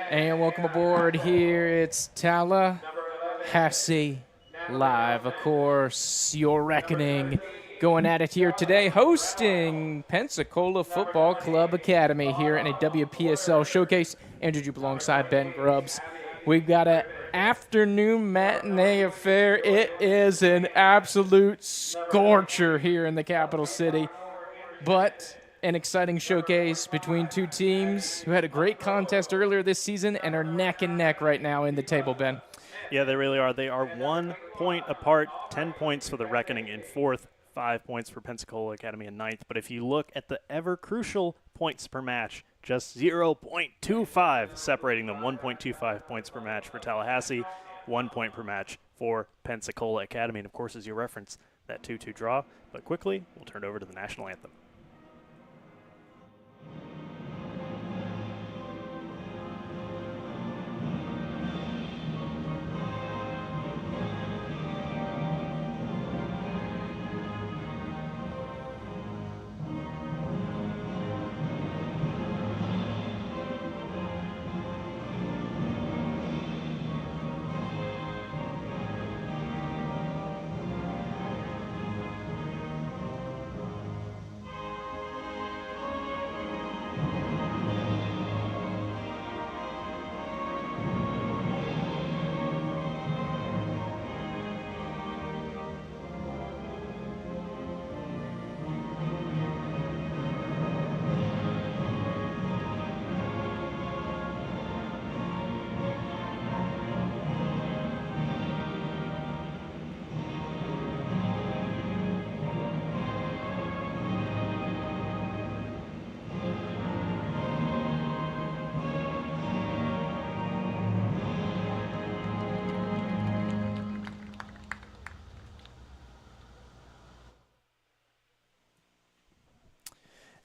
And welcome aboard here. It's Tallahassee Live. Of course, your reckoning going at it here today, hosting Pensacola Football Club Academy here in a WPSL showcase. Andrew Jupe alongside Ben Grubbs. We've got an afternoon matinee affair. It is an absolute scorcher here in the capital city. But an exciting showcase between two teams who had a great contest earlier this season and are neck and neck right now in the table, Ben. Yeah, they really are. They are 1 point apart, 10 points for the Reckoning in fourth, 5 points for Pensacola Academy in ninth. But if you look at the ever-crucial points per match, just 0.25 separating them, 1.25 points per match for Tallahassee, 1 point per match for Pensacola Academy. And, of course, as you reference, that 2-2 draw. But quickly, we'll turn it over to the national anthem.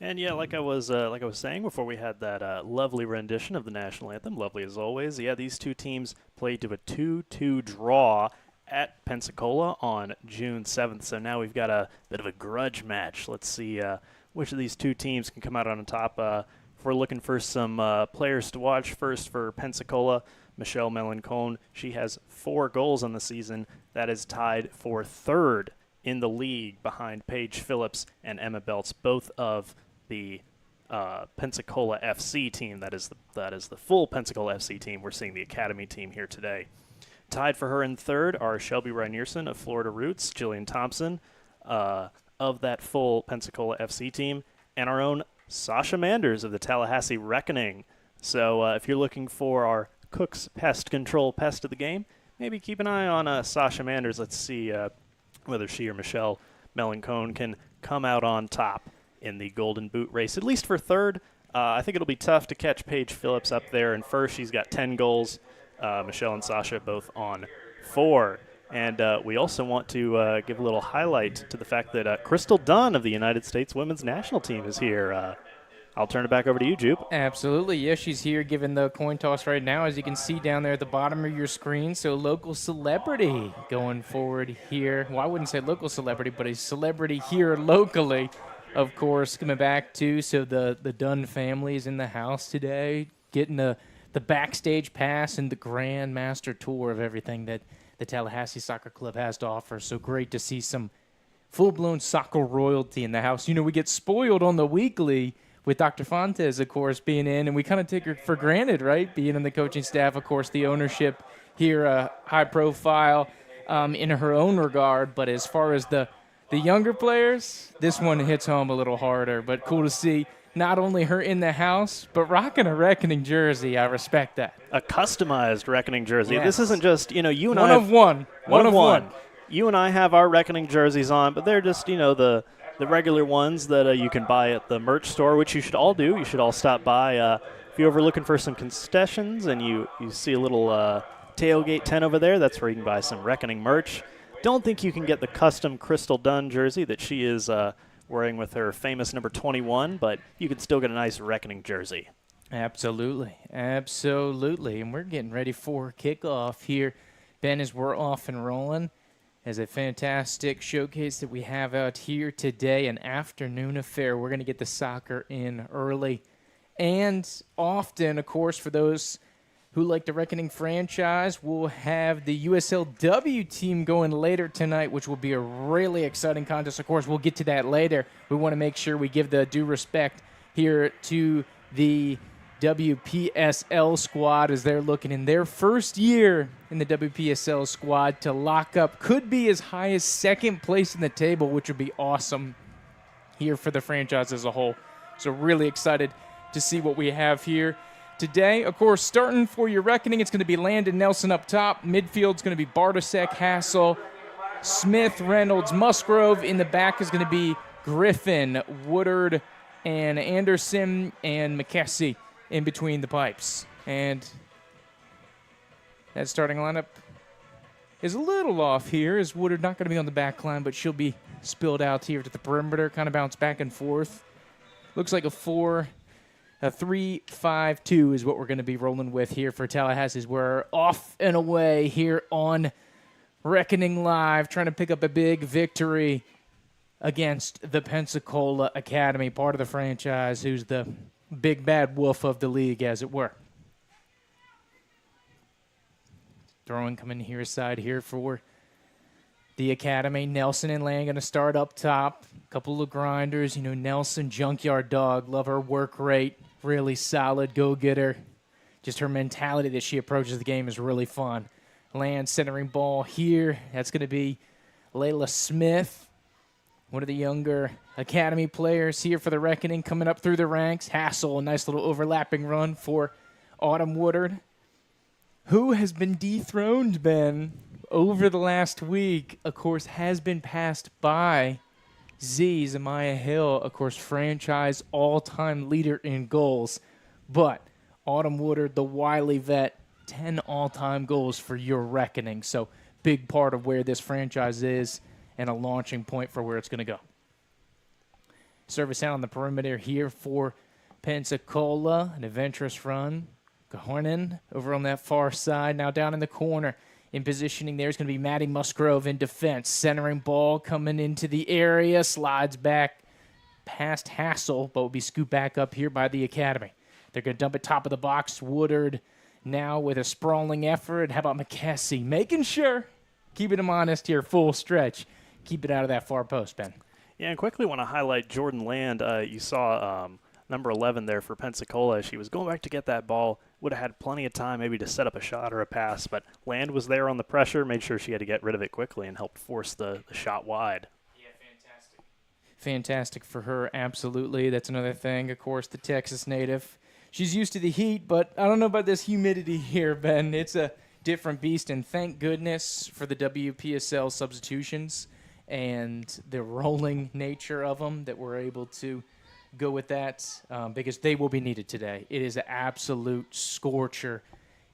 And yeah, like I was saying before, we had that lovely rendition of the national anthem, lovely as always. Yeah, these two teams played to a 2-2 draw at Pensacola on June 7th. So now we've got a bit of a grudge match. Let's see which of these two teams can come out on top. If we're looking for some players to watch, first for Pensacola, Michelle Melancone. She has 4 goals on the season. That is tied for third in the league behind Paige Phillips and Emma Belts, both of the Pensacola FC team. That is the full Pensacola FC team. We're seeing the academy team here today. Tied for her in third are Shelby Reinierson of Florida Roots, Jillian Thompson of that full Pensacola FC team, and our own Sasha Manders of the Tallahassee Reckoning. So if you're looking for our Cook's Pest Control pest of the game, maybe keep an eye on Sasha Manders. Let's see whether she or Michelle Melancone can come out on top in the Golden Boot race, at least for third. I think it'll be tough to catch Paige Phillips up there in first. She's got 10 goals. Michelle and Sasha both on 4. And we also want to give a little highlight to the fact that Crystal Dunn of the United States Women's National Team is here. I'll turn it back over to you, Jupe. Absolutely. Yes, she's here giving the coin toss right now, as you can see down there at the bottom of your screen. So local celebrity going forward here. Well, I wouldn't say local celebrity, but a celebrity here locally, of course, coming back too. So the Dunn family is in the house today, getting the backstage pass and the grand master tour of everything that the Tallahassee Soccer Club has to offer. So great to see some full-blown soccer royalty in the house. You know, we get spoiled on the weekly with Dr. Fontes, of course, being in, and we kind of take her for granted, right? Being in the coaching staff, of course, the ownership here, high profile in her own regard. But as far as the younger players, this one hits home a little harder. But cool to see not only her in the house, but rocking a Reckoning jersey. I respect that. A customized Reckoning jersey. Yes. This isn't just, you and one I. One of one. You and I have our Reckoning jerseys on, but they're just, the regular ones that you can buy at the merch store, which you should all do. You should all stop by. If you're ever looking for some concessions and you see a little tailgate tent over there, that's where you can buy some Reckoning merch. Don't think you can get the custom Crystal Dunn jersey that she is wearing with her famous number 21, but you can still get a nice Reckoning jersey. Absolutely. And we're getting ready for kickoff here, Ben, as we're off and rolling. As a fantastic showcase that we have out here today, an afternoon affair. We're going to get the soccer in early And often, of course, for those who like the Reckoning franchise, we'll have the USLW team going later tonight, which will be a really exciting contest. Of course, we'll get to that later. We want to make sure we give the due respect here to the WPSL squad as they're looking in their first year in the WPSL squad to lock up. Could be as high as second place in the table, which would be awesome here for the franchise as a whole. So really excited to see what we have here today. Of course, starting for your Reckoning, it's going to be Landon Nelson up top. Midfield's going to be Bartasek, Hassel, Smith, Reynolds, Musgrove. In the back is going to be Griffin, Woodard, and Anderson, and McKessie in between the pipes. And that starting lineup is a little off here, as Woodard not going to be on the back line, but she'll be spilled out here to the perimeter, kind of bounce back and forth. Looks like a 3-5-2 is what we're going to be rolling with here for Tallahassee. We're off and away here on Reckoning Live, trying to pick up a big victory against the Pensacola Academy, part of the franchise, who's the big bad wolf of the league, as it were. Throwing coming here side here for the Academy. Nelson and Land going to start up top. A couple of grinders. You know, Nelson, junkyard dog. Love her work rate. Really solid go-getter. Just her mentality that she approaches the game is really fun. Land centering ball here. That's going to be Layla Smith, one of the younger Academy players here for the Reckoning, coming up through the ranks. Hassel, a nice little overlapping run for Autumn Woodard, who has been dethroned, Ben, over the last week, of course, has been passed by Zamaya Hill, of course, franchise all-time leader in goals. But Autumn Woodard, the wily vet, 10 all-time goals for your Reckoning. So big part of where this franchise is and a launching point for where it's going to go. Service out on the perimeter here for Pensacola, an adventurous run. Gahornan over on that far side, now down in the corner. In positioning there is going to be Maddie Musgrove in defense. Centering ball coming into the area. Slides back past Hassel, but will be scooped back up here by the Academy. They're going to dump it top of the box. Woodard now with a sprawling effort. How about McKessie? Making sure, keeping him honest here, full stretch. Keep it out of that far post, Ben. Yeah, and quickly want to highlight Jordan Land. You saw number 11 there for Pensacola. She was going back to get that ball. Would have had plenty of time maybe to set up a shot or a pass, but Land was there on the pressure, made sure she had to get rid of it quickly and helped force the shot wide. Yeah, fantastic. Fantastic for her, absolutely. That's another thing. Of course, the Texas native. She's used to the heat, but I don't know about this humidity here, Ben. It's a different beast, and thank goodness for the WPSL substitutions and the rolling nature of them that we're able to go with that because they will be needed today. It is an absolute scorcher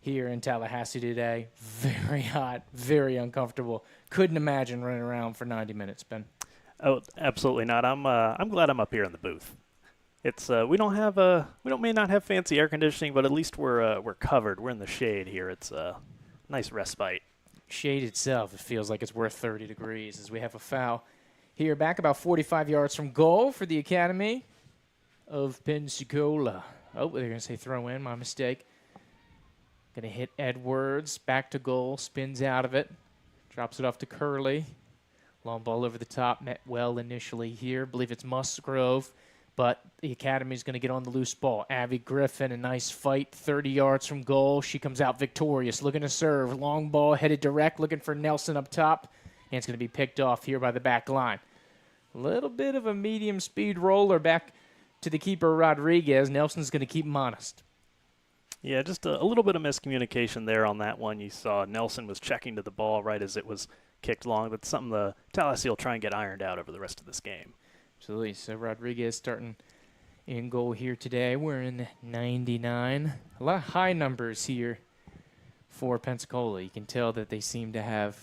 here in Tallahassee today. Very hot, very uncomfortable. Couldn't imagine running around for 90 minutes, Ben. Oh, absolutely not. I'm glad I'm up here in the booth. It's we may not have fancy air conditioning, but at least we're covered. We're in the shade here. It's a nice respite. Shade itself, it feels like it's worth 30 degrees as we have a foul here back about 45 yards from goal for the Academy of Pensacola. Oh, they're going to say throw in. My mistake. Going to hit Edwards. Back to goal. Spins out of it. Drops it off to Curley. Long ball over the top. Met well initially here. Believe it's Musgrove. But the Academy's going to get on the loose ball. Abby Griffin, a nice fight. 30 yards from goal. She comes out victorious. Looking to serve. Long ball headed direct. Looking for Nelson up top. And it's going to be picked off here by the back line. A little bit of a medium speed roller back to the keeper, Rodriguez. Nelson's going to keep him honest. Yeah, just a little bit of miscommunication there on that one. You saw Nelson was checking to the ball right as it was kicked long, but something the Tallahassee will try and get ironed out over the rest of this game. Absolutely. So Rodriguez starting in goal here today. We're in 99. A lot of high numbers here for Pensacola. You can tell that they seem to have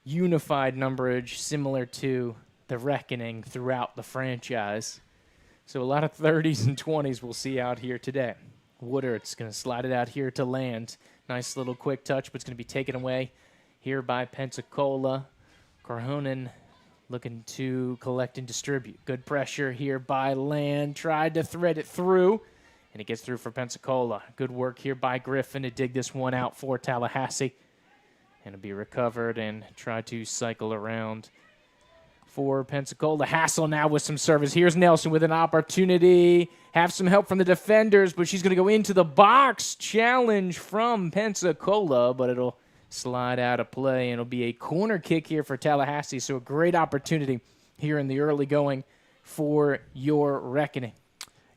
unified numberage similar to the Reckoning throughout the franchise. So a lot of 30s and 20s we'll see out here today. Woodard's going to slide it out here to Land. Nice little quick touch, but it's going to be taken away here by Pensacola. Carhonen looking to collect and distribute. Good pressure here by Land. Tried to thread it through. And it gets through for Pensacola. Good work here by Griffin to dig this one out for Tallahassee. And it'll be recovered and try to cycle around for Pensacola. Hassel now with some service. Here's Nelson with an opportunity. Have some help from the defenders, but she's going to go into the box. Challenge from Pensacola, but it'll slide out of play, and it'll be a corner kick here for Tallahassee. So a great opportunity here in the early going for your reckoning.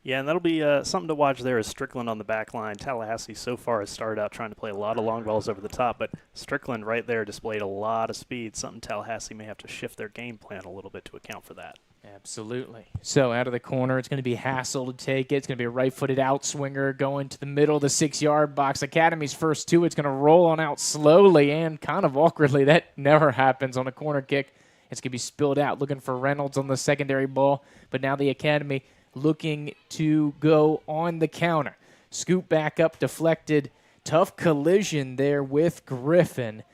Yeah, and that'll be something to watch there is Strickland on the back line. Tallahassee so far has started out trying to play a lot of long balls over the top, but Strickland right there displayed a lot of speed, something Tallahassee may have to shift their game plan a little bit to account for that. Absolutely. So out of the corner, it's going to be Hassel to take it. It's going to be a right-footed outswinger going to the middle of the 6-yard box. Academy's first two. It's going to roll on out slowly and kind of awkwardly. That never happens on a corner kick. It's going to be spilled out, looking for Reynolds on the secondary ball. But now the Academy looking to go on the counter. Scoop back up, deflected. Tough collision there with Griffin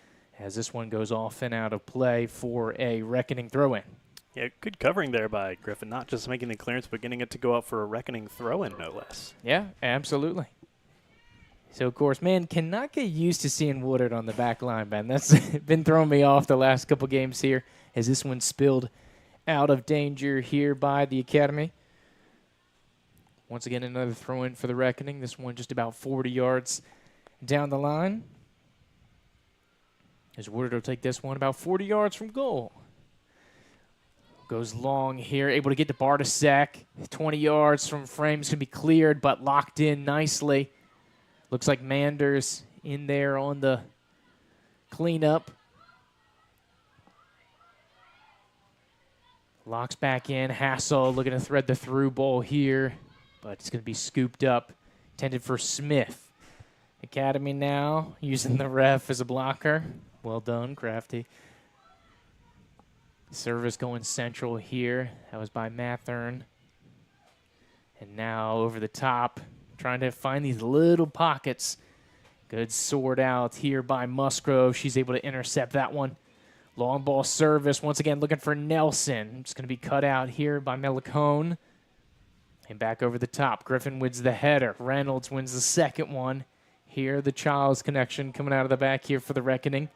as this one goes off and out of play for a reckoning throw-in. Yeah, good covering there by Griffin, not just making the clearance, but getting it to go out for a reckoning throw-in, no less. Yeah, absolutely. So, of course, man, cannot get used to seeing Woodard on the back line, Ben. That's been throwing me off the last couple games here as this one spilled out of danger here by the Academy. Once again, another throw-in for the reckoning. This one just about 40 yards down the line. As Woodard will take this one about 40 yards from goal. Goes long here, able to get to Bartasek. 20 yards from frame. It's going to be cleared, but locked in nicely. Looks like Manders in there on the cleanup. Locks back in. Hassel looking to thread the through ball here, but it's going to be scooped up. Intended for Smith. Academy now using the ref as a blocker. Well done, Crafty. Service going central here. That was by Mathern. And now over the top, trying to find these little pockets. Good sword out here by Musgrove. She's able to intercept that one. Long ball service. Once again, looking for Nelson. It's going to be cut out here by Melicone. And back over the top. Griffin wins the header. Reynolds wins the second one. Here, the Childs connection coming out of the back here for the reckoning.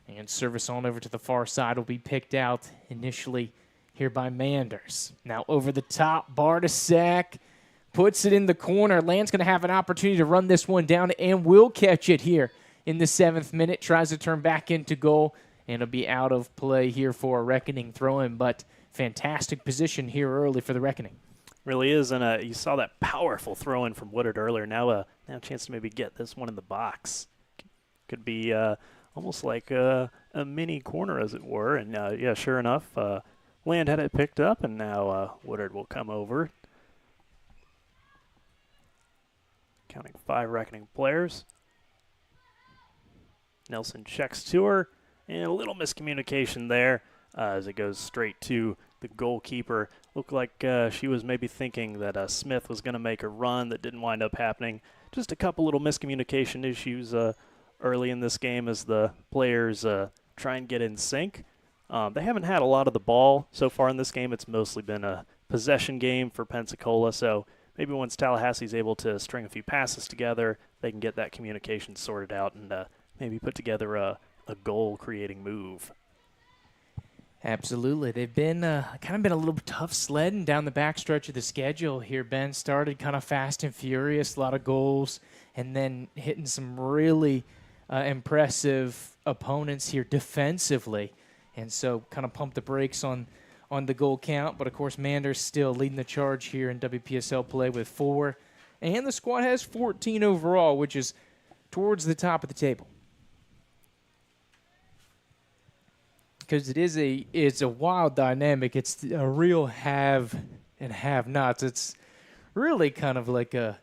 And service on over to the far side will be picked out initially here by Manders. Now over the top, Bartasek puts it in the corner. Land's going to have an opportunity to run this one down and will catch it here in the 7th minute. Tries to turn back into goal, and it'll be out of play here for a reckoning throw-in, but fantastic position here early for the reckoning. Really is, and you saw that powerful throw-in from Woodard earlier. Now a chance to maybe get this one in the box. Could be almost like a mini corner, as it were. And, yeah, sure enough, Land had it picked up, and now Woodard will come over. Counting 5 reckoning players. Nelson checks to her, and a little miscommunication there as it goes straight to the goalkeeper. Looked like she was maybe thinking that Smith was going to make a run that didn't wind up happening. Just a couple little miscommunication issues early in this game as the players try and get in sync. They haven't had a lot of the ball so far in this game. It's mostly been a possession game for Pensacola, so maybe once Tallahassee's able to string a few passes together, they can get that communication sorted out and maybe put together a goal-creating move. Absolutely. They've been kind of been a little tough sledding down the backstretch of the schedule here, Ben. Started kind of fast and furious, a lot of goals, and then hitting some really impressive opponents here defensively. And so kind of pumped the brakes on the goal count. But, of course, Manders still leading the charge here in WPSL play with 4. And the squad has 14 overall, which is towards the top of the table. Because it's a wild dynamic. It's a real have and have-nots. It's really kind of like a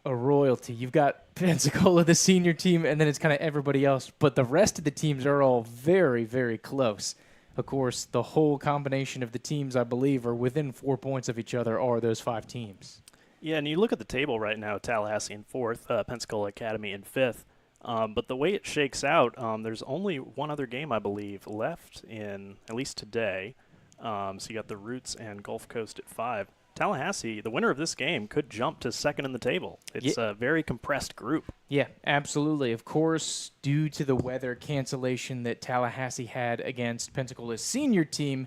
royalty. You've got Pensacola, the senior team, and then it's kind of everybody else. But the rest of the teams are all very, very close. Of course, the whole combination of the teams, I believe, are within 4 points of each other are those 5 teams. Yeah, and you look at the table right now, Tallahassee in 4th, Pensacola Academy in 5th. But the way it shakes out, there's only one other game, I believe, left in, at least today. So you got the Roots and Gulf Coast at 5. Tallahassee, the winner of this game, could jump to second in the table. It's a very compressed group. Yeah, absolutely. Of course, due to the weather cancellation that Tallahassee had against Pensacola's senior team,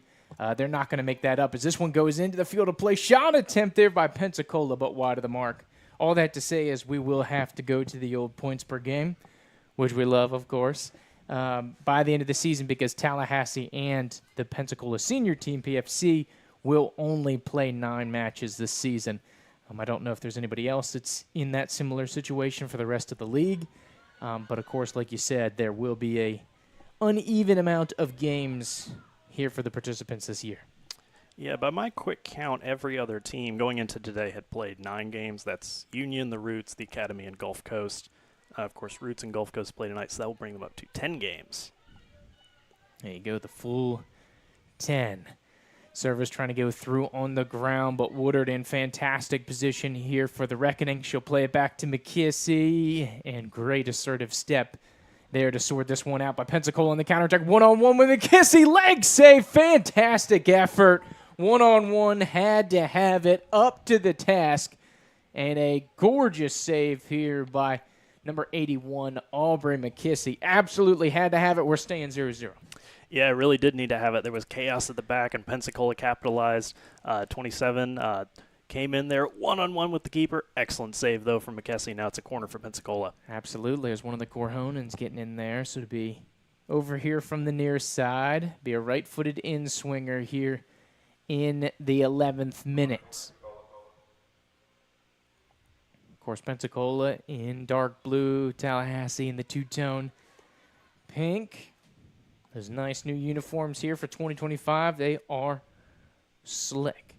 they're not going to make that up as this one goes into the field of play. Shot attempt there by Pensacola, but wide of the mark. All that to say is we will have to go to the old points per game, which we love, of course, by the end of the season because Tallahassee and the Pensacola senior team, PFC, will only play 9 matches this season. I don't know if there's anybody else that's in that similar situation for the rest of the league. But, of course, like you said, there will be a uneven amount of games here for the participants this year. Yeah, by my quick count, every other team going into today had played 9 games. That's Union, the Roots, the Academy, and Gulf Coast. Of course, Roots and Gulf Coast play tonight, so that will bring them up to 10 games. There you go, the full 10. Service trying to go through on the ground, but Woodard in fantastic position here for the reckoning. She'll play it back to McKissy, and great assertive step there to sort this one out by Pensacola on the counterattack. One-on-one with McKissy, leg save, fantastic effort. One-on-one, had to have it up to the task, and a gorgeous save here by number 81, Aubrey McKissy. Absolutely had to have it. We're staying 0-0. Yeah, it really did need to have it. There was chaos at the back, and Pensacola capitalized. 27 came in there one-on-one with the keeper. Excellent save, though, from McKessie. Now it's a corner for Pensacola. Absolutely. As one of the Corhonans getting in there. So to be over here from the near side, be a right-footed in-swinger here in the 11th minute. Of course, Pensacola in dark blue, Tallahassee in the two-tone pink. Those nice new uniforms here for 2025. They are slick.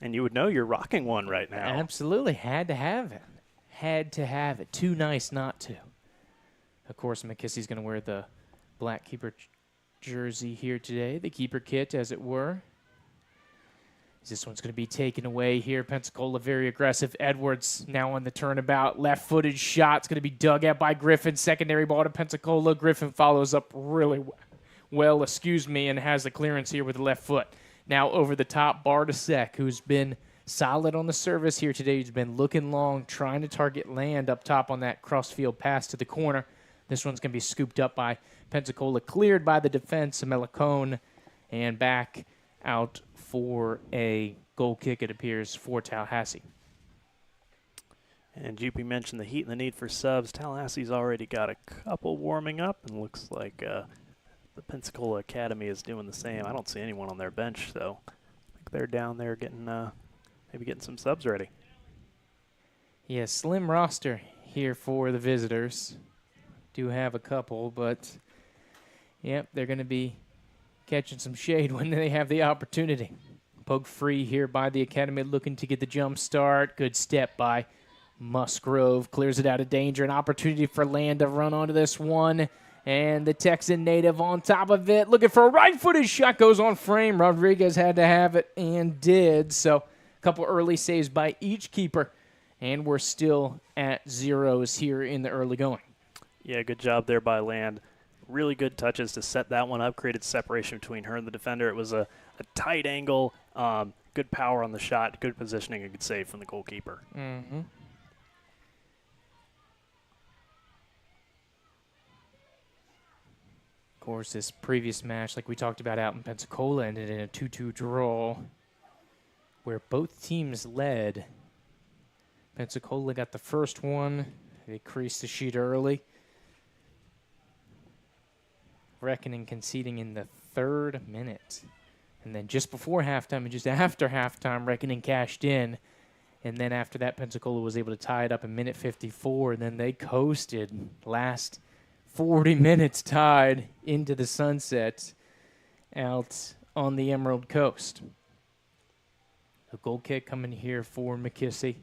And you would know you're rocking one right now. Absolutely. Had to have it. Had to have it. Too nice not to. Of course, McKissie's going to wear the black keeper jersey here today. The keeper kit, as it were. This one's going to be taken away here. Pensacola very aggressive. Edwards now on the turnabout. Left-footed shot. It's going to be dug at by Griffin. Secondary ball to Pensacola. Griffin follows up really well, and has the clearance here with the left foot. Now over the top, Bartasek, who's been solid on the service here today. He's been looking long, trying to target land up top on that cross-field pass to the corner. This one's going to be scooped up by Pensacola, cleared by the defense of Melicone, and back out for a goal kick, it appears, for Tallahassee. And GP mentioned the heat and the need for subs. Tallahassee's already got a couple warming up, and looks like the Pensacola Academy is doing the same. I don't see anyone on their bench, though. I think they're down there getting maybe getting some subs ready. Yeah, slim roster here for the visitors. Do have a couple, but, yep, they're going to be catching some shade when they have the opportunity. Poke free here by the Academy, looking to get the jump start. Good step by Musgrove. Clears it out of danger. An opportunity for Land to run onto this one. And the Texan native on top of it. Looking for a right-footed shot. Goes on frame. Rodriguez had to have it and did. So a couple early saves by each keeper. And we're still at zeros here in the early going. Yeah, good job there by Land. Really good touches to set that one up, created separation between her and the defender. It was a tight angle, good power on the shot, good positioning, and good save from the goalkeeper. Mm-hmm. Of course, this previous match, like we talked about out in Pensacola, ended in a 2-2 draw where both teams led. Pensacola got the first one. They creased the sheet early. Reckoning conceding in the 3rd minute. And then just before halftime and just after halftime, Reckoning cashed in. And then after that, Pensacola was able to tie it up in minute 54. And then they coasted. Last 40 minutes tied into the sunset out on the Emerald Coast. A goal kick coming here for McKissy.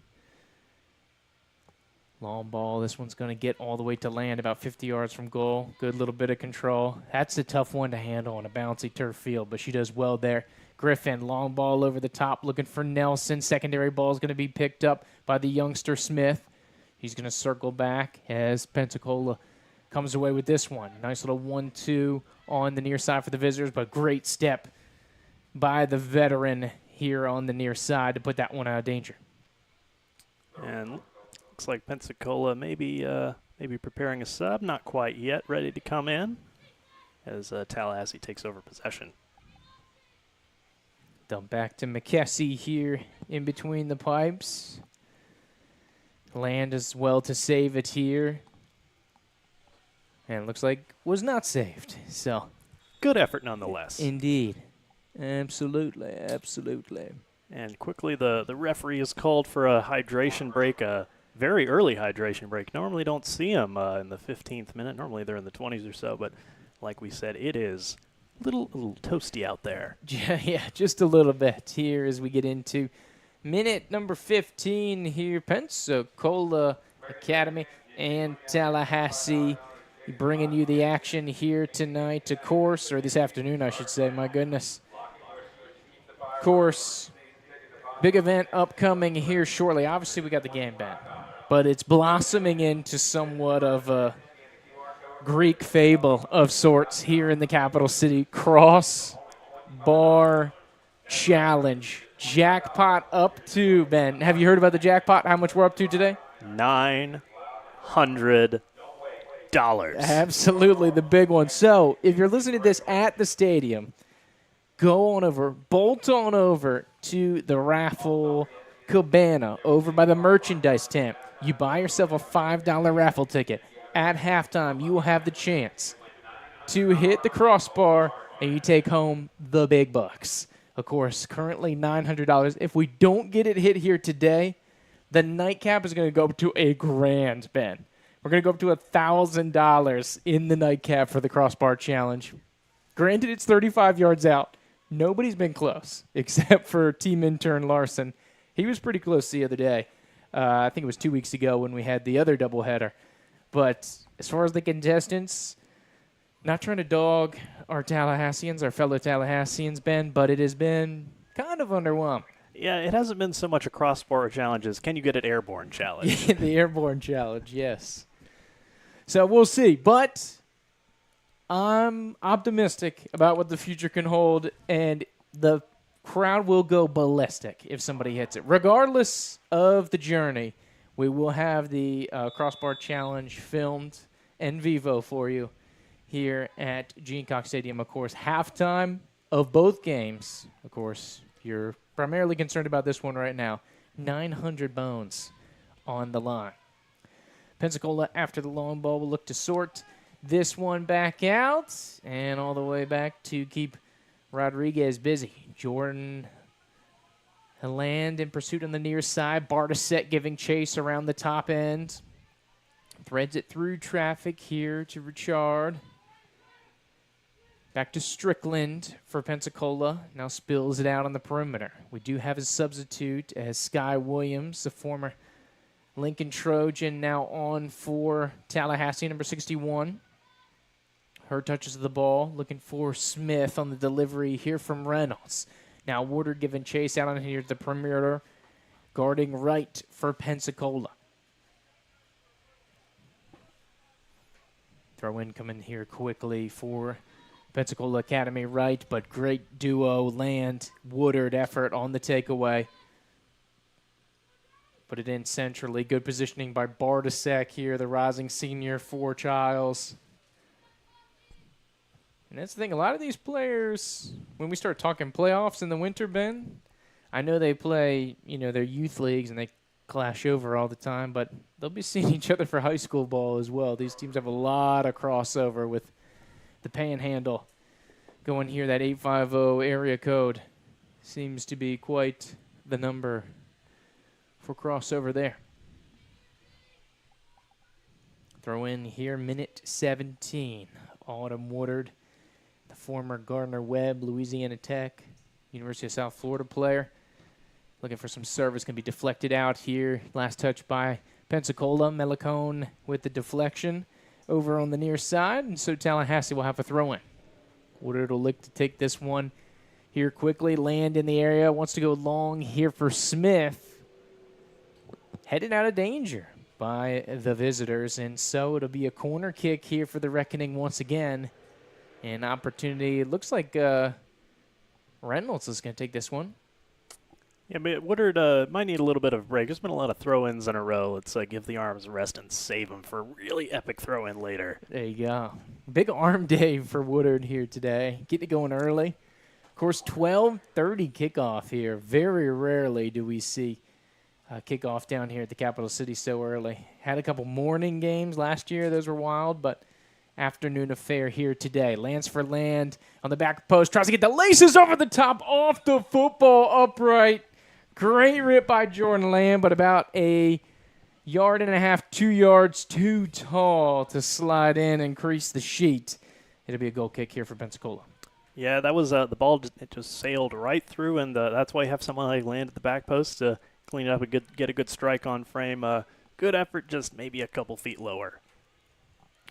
Long ball. This one's going to get all the way to Land, about 50 yards from goal. Good little bit of control. That's a tough one to handle on a bouncy turf field, but she does well there. Griffin, long ball over the top, looking for Nelson. Secondary ball is going to be picked up by the youngster Smith. He's going to circle back as Pensacola comes away with this one. Nice little 1-2 on the near side for the visitors, but great step by the veteran here on the near side to put that one out of danger. And looks like Pensacola maybe preparing a sub. Not quite yet. Ready to come in as Tallahassee takes over possession. Dump back to McKessie here in between the pipes. Land as well to save it here. And it looks like was not saved. So good effort nonetheless. Indeed. Absolutely, absolutely. And quickly the referee is called for a hydration break, a very early hydration break. Normally don't see them in the 15th minute. Normally they're in the 20s or so, but like we said, it is a little toasty out there. Yeah, just a little bit here as we get into minute number 15 here. Pensacola Academy and Tallahassee bringing you the action here tonight, of course, or this afternoon, I should say. My goodness. Of course, big event upcoming here shortly. Obviously, we got the game back, but it's blossoming into somewhat of a Greek fable of sorts here in the capital city. Crossbar challenge. Jackpot up to, Ben. Have you heard about the jackpot? How much we're up to today? $900. Absolutely, the big one. So if you're listening to this at the stadium, go on over, bolt on over to the raffle cabana over by the merchandise tent. You buy yourself a $5 raffle ticket. At halftime, you will have the chance to hit the crossbar and you take home the big bucks. Of course, currently $900. If we don't get it hit here today, the nightcap is going to go up to $1,000, Ben. We're going to go up to $1,000 in the nightcap for the crossbar challenge. Granted, it's 35 yards out. Nobody's been close except for team intern Larson. He was pretty close the other day. I think it was 2 weeks ago when we had the other doubleheader. But as far as the contestants, not trying to dog our Tallahasseans, our fellow Tallahasseans, Ben, but it has been kind of underwhelming. Yeah, it hasn't been so much a crossbar challenge as can you get it airborne challenge. The airborne challenge, yes. So we'll see. But I'm optimistic about what the future can hold, and the crowd will go ballistic if somebody hits it. Regardless of the journey, we will have the crossbar challenge filmed en vivo for you here at Gene Cox Stadium. Of course, halftime of both games. Of course, you're primarily concerned about this one right now. 900 bones on the line. Pensacola, after the long ball, will look to sort this one back out and all the way back to keep Rodriguez busy. Jordan Land in pursuit on the near side. Bartasek giving chase around the top end. Threads it through traffic here to Richard. Back to Strickland for Pensacola. Now spills it out on the perimeter. We do have a substitute as Sky Williams, the former Lincoln Trojan, now on for Tallahassee, number 61. Her touches the ball, looking for Smith on the delivery here from Reynolds. Now Woodard giving chase out on here at the perimeter, guarding right for Pensacola. Throw in coming here quickly for Pensacola Academy right, but great duo Land Woodard effort on the takeaway. Put it in centrally. Good positioning by Bartasek here, the rising senior for Childs. And that's the thing. A lot of these players, when we start talking playoffs in the winter, Ben, I know they play, their youth leagues and they clash over all the time, but they'll be seeing each other for high school ball as well. These teams have a lot of crossover with the Panhandle going here. That 850 area code seems to be quite the number for crossover there. Throw in here, minute 17. Autumn Woodard, the former Gardner-Webb, Louisiana Tech, University of South Florida player. Looking for some service, can be deflected out here. Last touch by Pensacola. Melicone with the deflection over on the near side, and so Tallahassee will have a throw-in. Woodard will look to take this one here quickly. Land in the area, wants to go long here for Smith. Headed out of danger by the visitors, and so it'll be a corner kick here for the Reckoning once again. An opportunity. It looks like Reynolds is going to take this one. Yeah, but Woodard might need a little bit of a break. There's been a lot of throw-ins in a row. Let's give the arms a rest and save them for a really epic throw-in later. There you go. Big arm day for Woodard here today. Getting it going early. Of course, 12:30 kickoff here. Very rarely do we see kickoff down here at the capital city so early. Had a couple morning games last year. Those were wild, but afternoon affair here today. Lance for land on the back post. Tries to get the laces over the top off the football upright. Great rip by Jordan Lamb, but about a yard and a half, 2 yards too tall to slide in and crease the sheet. It'll be a goal kick here for Pensacola. Yeah, that was the ball. It just sailed right through, and that's why you have someone like Land at the back post to clean it up and get a good strike on frame. Good effort, just maybe a couple feet lower.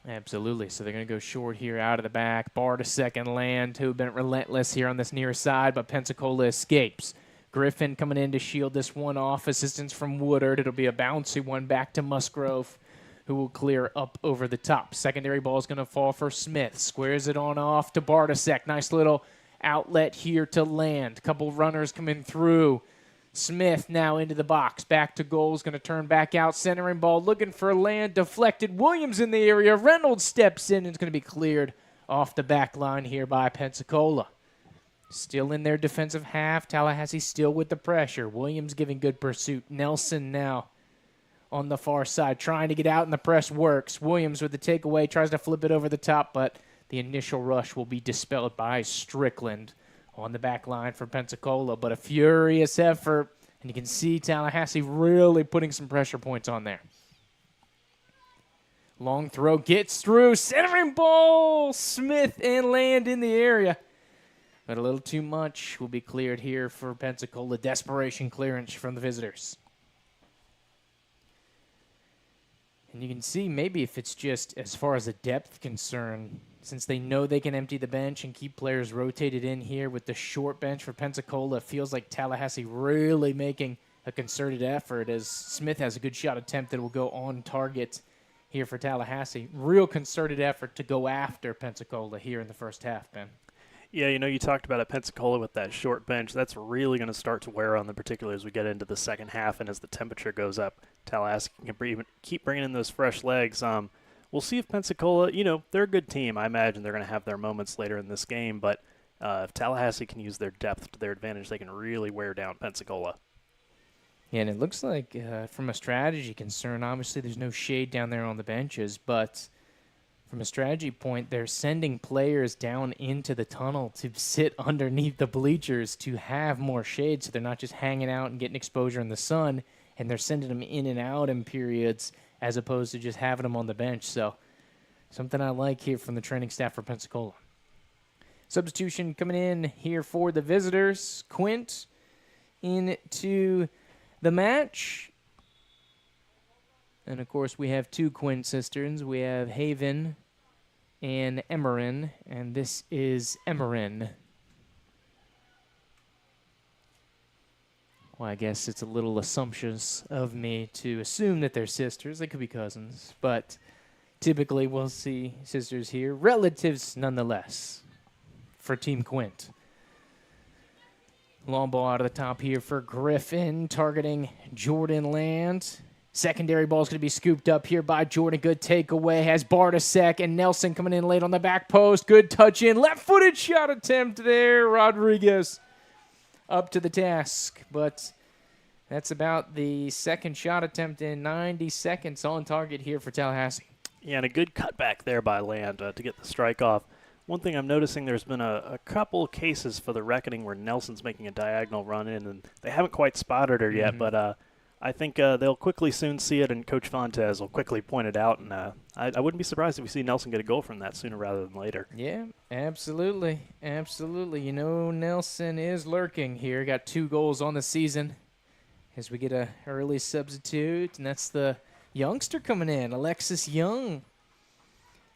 Absolutely. So they're going to go short here out of the back. Bar to second. Land, who have been relentless here on this near side, but Pensacola escapes. Griffin coming in to shield this one off. Assistance from Woodard. It'll be a bouncy one back to Musgrove, who will clear up over the top. Secondary ball is going to fall for Smith. Squares it on off to Bartasek. Nice little outlet here to Land. Couple runners coming through. Smith now into the box. Back to goal. Is going to turn back out. Centering ball looking for Land. Deflected. Williams in the area. Reynolds steps in and it's going to be cleared off the back line here by Pensacola. Still in their defensive half. Tallahassee still with the pressure. Williams giving good pursuit. Nelson now on the far side trying to get out, and the press works. Williams with the takeaway tries to flip it over the top, but the initial rush will be dispelled by Strickland on the back line for Pensacola. But a furious effort, and you can see Tallahassee really putting some pressure points on there. Long throw gets through. Centering ball. Smith and Land in the area. But a little too much will be cleared here for Pensacola. Desperation clearance from the visitors. And you can see maybe if it's just as far as a depth concern, since they know they can empty the bench and keep players rotated in here with the short bench for Pensacola, it feels like Tallahassee really making a concerted effort as Smith has a good shot attempt that will go on target here for Tallahassee. Real concerted effort to go after Pensacola here in the first half, Ben. Yeah, you talked about at Pensacola with that short bench. That's really going to start to wear on them, particularly as we get into the second half and as the temperature goes up. Tallahassee can keep bringing in those fresh legs. We'll see if Pensacola, they're a good team. I imagine they're going to have their moments later in this game, but if Tallahassee can use their depth to their advantage, they can really wear down Pensacola. Yeah, and it looks like from a strategy concern, obviously there's no shade down there on the benches, but from a strategy point, they're sending players down into the tunnel to sit underneath the bleachers to have more shade so they're not just hanging out and getting exposure in the sun, and they're sending them in and out in periods as opposed to just having them on the bench. So something I like here from the training staff for Pensacola. Substitution coming in here for the visitors. Quint into the match. And, of course, we have two Quinn sisters. We have Haven and Emerin, and this is Emerin. Well, I guess it's a little assumptuous of me to assume that they're sisters. They could be cousins, but typically we'll see sisters here. Relatives, nonetheless, for Team Quint. Long ball out of the top here for Griffin, targeting Jordan Land. Secondary ball is going to be scooped up here by Jordan. Good takeaway. Has Bartasek and Nelson coming in late on the back post. Good touch in. Left-footed shot attempt there. Rodriguez up to the task. But that's about the second shot attempt in 90 seconds on target here for Tallahassee. Yeah, and a good cutback there by Land to get the strike off. One thing I'm noticing, there's been a couple cases for the reckoning where Nelson's making a diagonal run in, and they haven't quite spotted her yet, but I think they'll quickly soon see it, and Coach Fontes will quickly point it out, and I wouldn't be surprised if we see Nelson get a goal from that sooner rather than later. Yeah, absolutely. Absolutely. Nelson is lurking here. Got 2 goals on the season as we get an early substitute, and that's the youngster coming in, Alexis Young,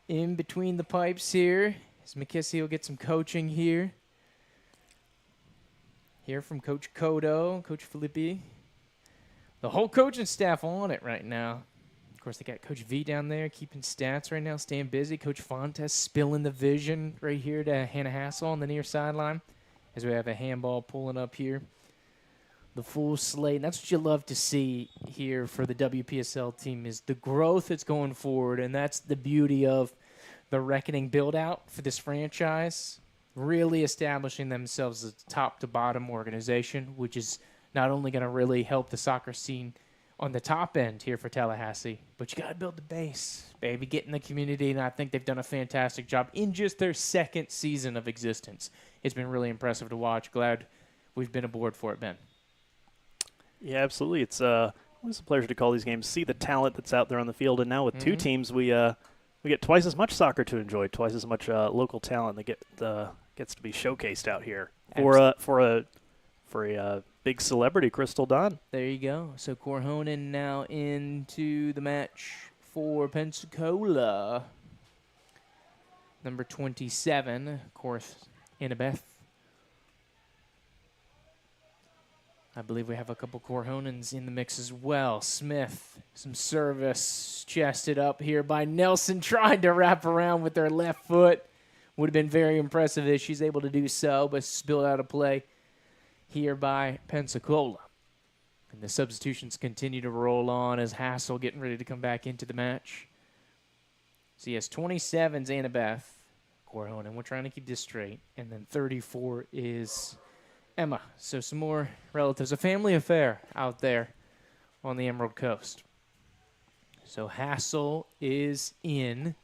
in between the pipes here. As McKissy will get some coaching here. Here from Coach Cotto, Coach Filippi. The whole coaching staff on it right now. Of course, they got Coach V down there keeping stats right now, staying busy. Coach Fontes spilling the vision right here to Hannah Hassel on the near sideline as we have a handball pulling up here the full slate. And that's what you love to see here for the WPSL team is the growth that's going forward. And that's the beauty of the Reckoning build-out for this franchise, really establishing themselves as a top-to-bottom organization, which is not only going to really help the soccer scene on the top end here for Tallahassee, but you got to build the base, baby, get in the community, and I think they've done a fantastic job in just their second season of existence. It's been really impressive to watch. Glad we've been aboard for it, Ben. Yeah, absolutely. It's always a pleasure to call these games, see the talent that's out there on the field, and now with two teams, we get twice as much soccer to enjoy, twice as much local talent that gets to be showcased out here for a big celebrity, Crystal Dunn. There you go. So Corhonen now into the match for Pensacola. Number 27, of course, Annabeth. I believe we have a couple Corhonens in the mix as well. Smith, some service, chested up here by Nelson, trying to wrap around with their left foot. Would have been very impressive if she's able to do so, but spilled out of play here by Pensacola. And the substitutions continue to roll on as Hassel getting ready to come back into the match. So yes, 27's Annabeth Corhonen. We're trying to keep this straight. And then 34 is Emma. So some more relatives. A family affair out there on the Emerald Coast. So Hassel is in.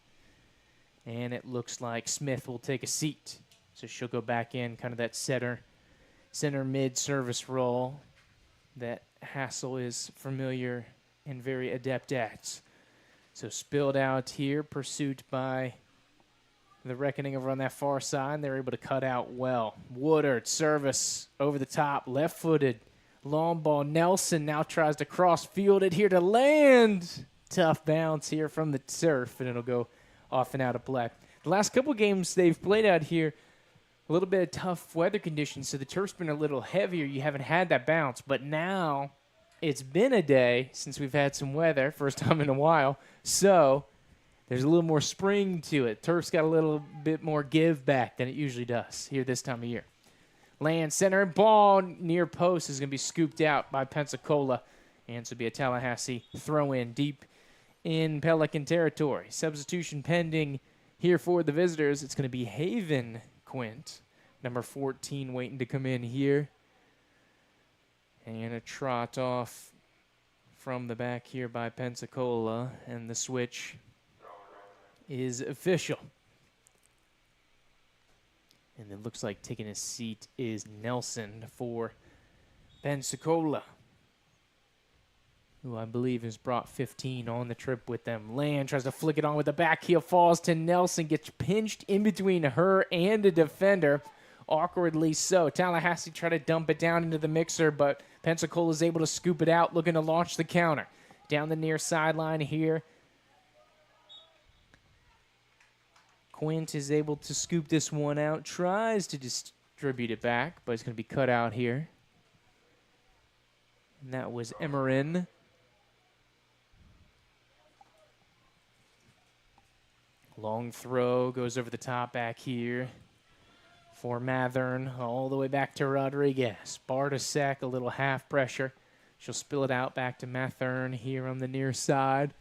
And it looks like Smith will take a seat. So she'll go back in, kind of that center mid-service role that Hassel is familiar and very adept at. So spilled out here, pursued by the Reckoning over on that far side. They're able to cut out well. Woodard, service over the top, left-footed, long ball. Nelson now tries to cross-field it here to land. Tough bounce here from the turf, and it'll go off and out of play. The last couple games they've played out here, a little bit of tough weather conditions, so the turf's been a little heavier. You haven't had that bounce, but now it's been a day since we've had some weather, first time in a while, so there's a little more spring to it. Turf's got a little bit more give back than it usually does here this time of year. Land center and ball near post is going to be scooped out by Pensacola, and this will be a Tallahassee throw-in deep in Pelican territory. Substitution pending here for the visitors. It's going to be Haven Quint, number 14, waiting to come in here. And a trot off from the back here by Pensacola, and the switch is official. And it looks like taking a seat is Nelson for Pensacola, who I believe has brought 15 on the trip with them. Land tries to flick it on with the back heel, falls to Nelson, gets pinched in between her and the defender, awkwardly so. Tallahassee tried to dump it down into the mixer, but Pensacola is able to scoop it out, looking to launch the counter. Down the near sideline here. Quint is able to scoop this one out, tries to distribute it back, but it's going to be cut out here. And that was Emerin. Long throw, goes over the top back here for Mathern, all the way back to Rodriguez. Bartasek, a little half pressure. She'll spill it out back to Mathern here on the near side.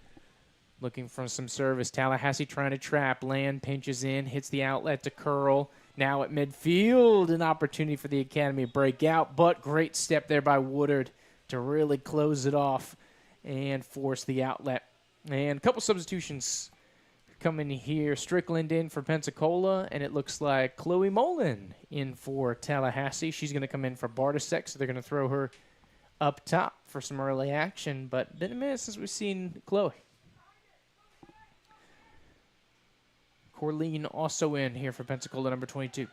Looking for some service. Tallahassee trying to trap. Land pinches in, hits the outlet to Curl. Now at midfield, an opportunity for the Academy to break out, but great step there by Woodard to really close it off and force the outlet. And a couple substitutions coming here. Strickland in for Pensacola, and it looks like Chloe Mullen in for Tallahassee. She's going to come in for Bartasek, so they're going to throw her up top for some early action, but been a minute since we've seen Chloe. Corleen also in here for Pensacola, number 22.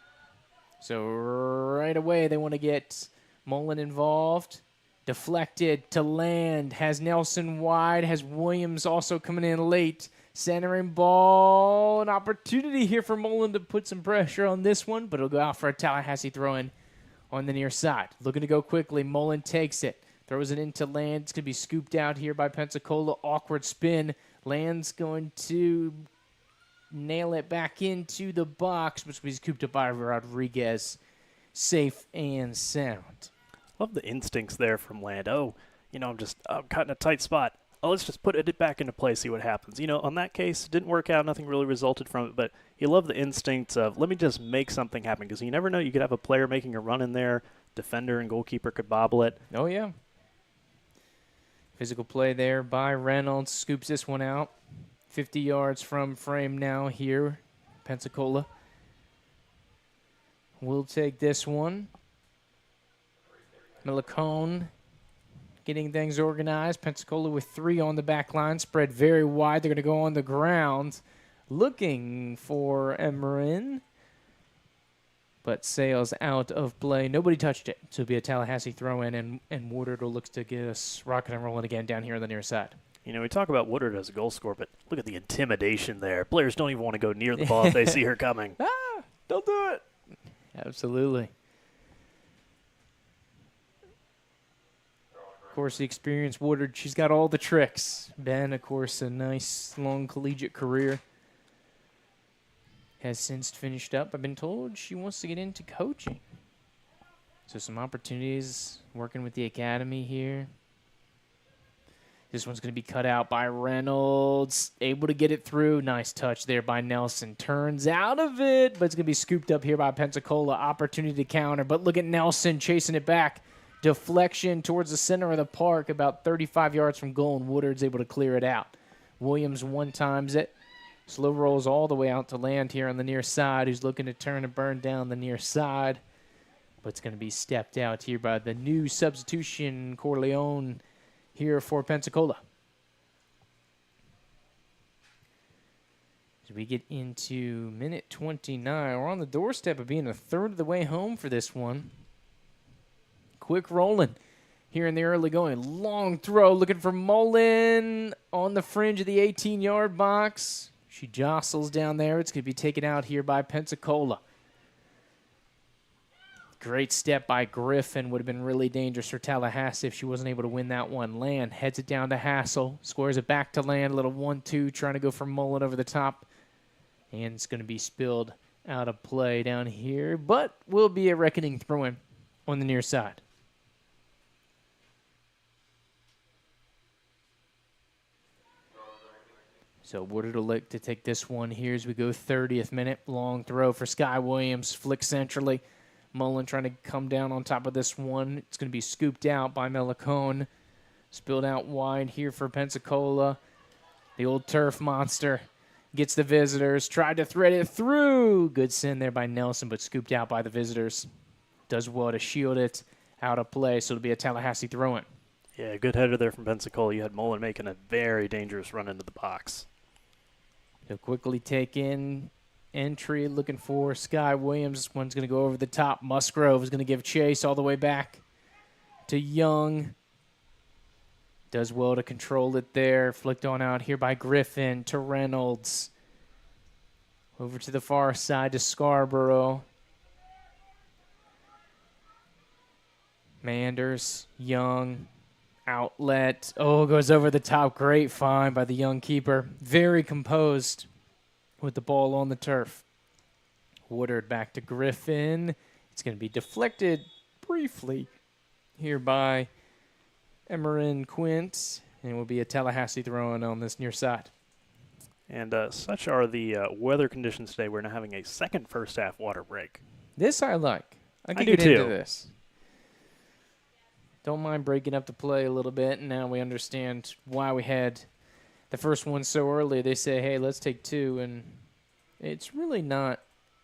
So right away they want to get Mullen involved. Deflected to Land. Has Nelson wide. Has Williams also coming in late. Centering ball. An opportunity here for Mullen to put some pressure on this one, but it'll go out for a Tallahassee throw-in on the near side. Looking to go quickly. Mullen takes it. Throws it into Land. It's going to be scooped out here by Pensacola. Awkward spin. Land's going to nail it back into the box, which will be scooped up by Rodriguez. Safe and sound. Love the instincts there from Land. Oh, I'm caught in a tight spot. Oh, let's just put it back into play, see what happens. On that case, it didn't work out. Nothing really resulted from it, but you love the instincts of let me just make something happen because you never know. You could have a player making a run in there. Defender and goalkeeper could bobble it. Oh, yeah. Physical play there by Reynolds. Scoops this one out. 50 yards from frame now here. Pensacola will take this one. Millicone getting things organized. Pensacola with 3 on the back line. Spread very wide. They're going to go on the ground looking for Emerin. But sails out of play. Nobody touched it. So it'll be a Tallahassee throw-in, and Woodard will look to get us rocking and rolling again down here on the near side. We talk about Woodard as a goal scorer, but look at the intimidation there. Players don't even want to go near the ball if they see her coming. Don't do it. Absolutely. Of course, the experienced Woodard, she's got all the tricks. Ben, of course, a nice long collegiate career. Has since finished up. I've been told she wants to get into coaching. So some opportunities working with the academy here. This one's going to be cut out by Reynolds. Able to get it through. Nice touch there by Nelson. Turns out of it, but it's going to be scooped up here by Pensacola. Opportunity to counter, but look at Nelson chasing it back. Deflection towards the center of the park, about 35 yards from goal, and Woodard's able to clear it out. Williams one-times it. Slow rolls all the way out to Land here on the near side, who's looking to turn and burn down the near side. But it's going to be stepped out here by the new substitution, Corleone, here for Pensacola. As we get into minute 29, we're on the doorstep of being a third of the way home for this one. Quick rolling here in the early going. Long throw, looking for Mullen on the fringe of the 18-yard box. She jostles down there. It's going to be taken out here by Pensacola. Great step by Griffin. Would have been really dangerous for Tallahassee if she wasn't able to win that one. Land heads it down to Hassel. Squares it back to Land. A little 1-2 trying to go for Mullen over the top. And it's going to be spilled out of play down here. But will be a reckoning throw-in on the near side. So Woodard will look to take this one here as we go 30th minute. Long throw for Sky Williams. Flick centrally. Mullen trying to come down on top of this one. It's going to be scooped out by Millicone. Spilled out wide here for Pensacola. The old turf monster gets the visitors. Tried to thread it through. Good send there by Nelson, but scooped out by the visitors. Does well to shield it out of play, so it'll be a Tallahassee throw-in. Yeah, good header there from Pensacola. You had Mullen making a very dangerous run into the box. He'll quickly take in entry, looking for Sky Williams. This one's going to go over the top. Musgrove is going to give chase all the way back to Young. Does well to control it there. Flicked on out here by Griffin to Reynolds. Over to the far side to Scarborough. Manders, Young, outlet. Oh, goes over the top. Great find by the Young keeper. Very composed with the ball on the turf. Woodard back to Griffin. It's going to be deflected briefly here by Emerin Quint, and it will be a Tallahassee throw-in on this near side. And such are the weather conditions today. We're now having a second first-half water break. This I like. I can do get too. into this. Don't mind breaking up the play a little bit, and now we understand why we had the first one so early. They say, hey, let's take 2, and it's really not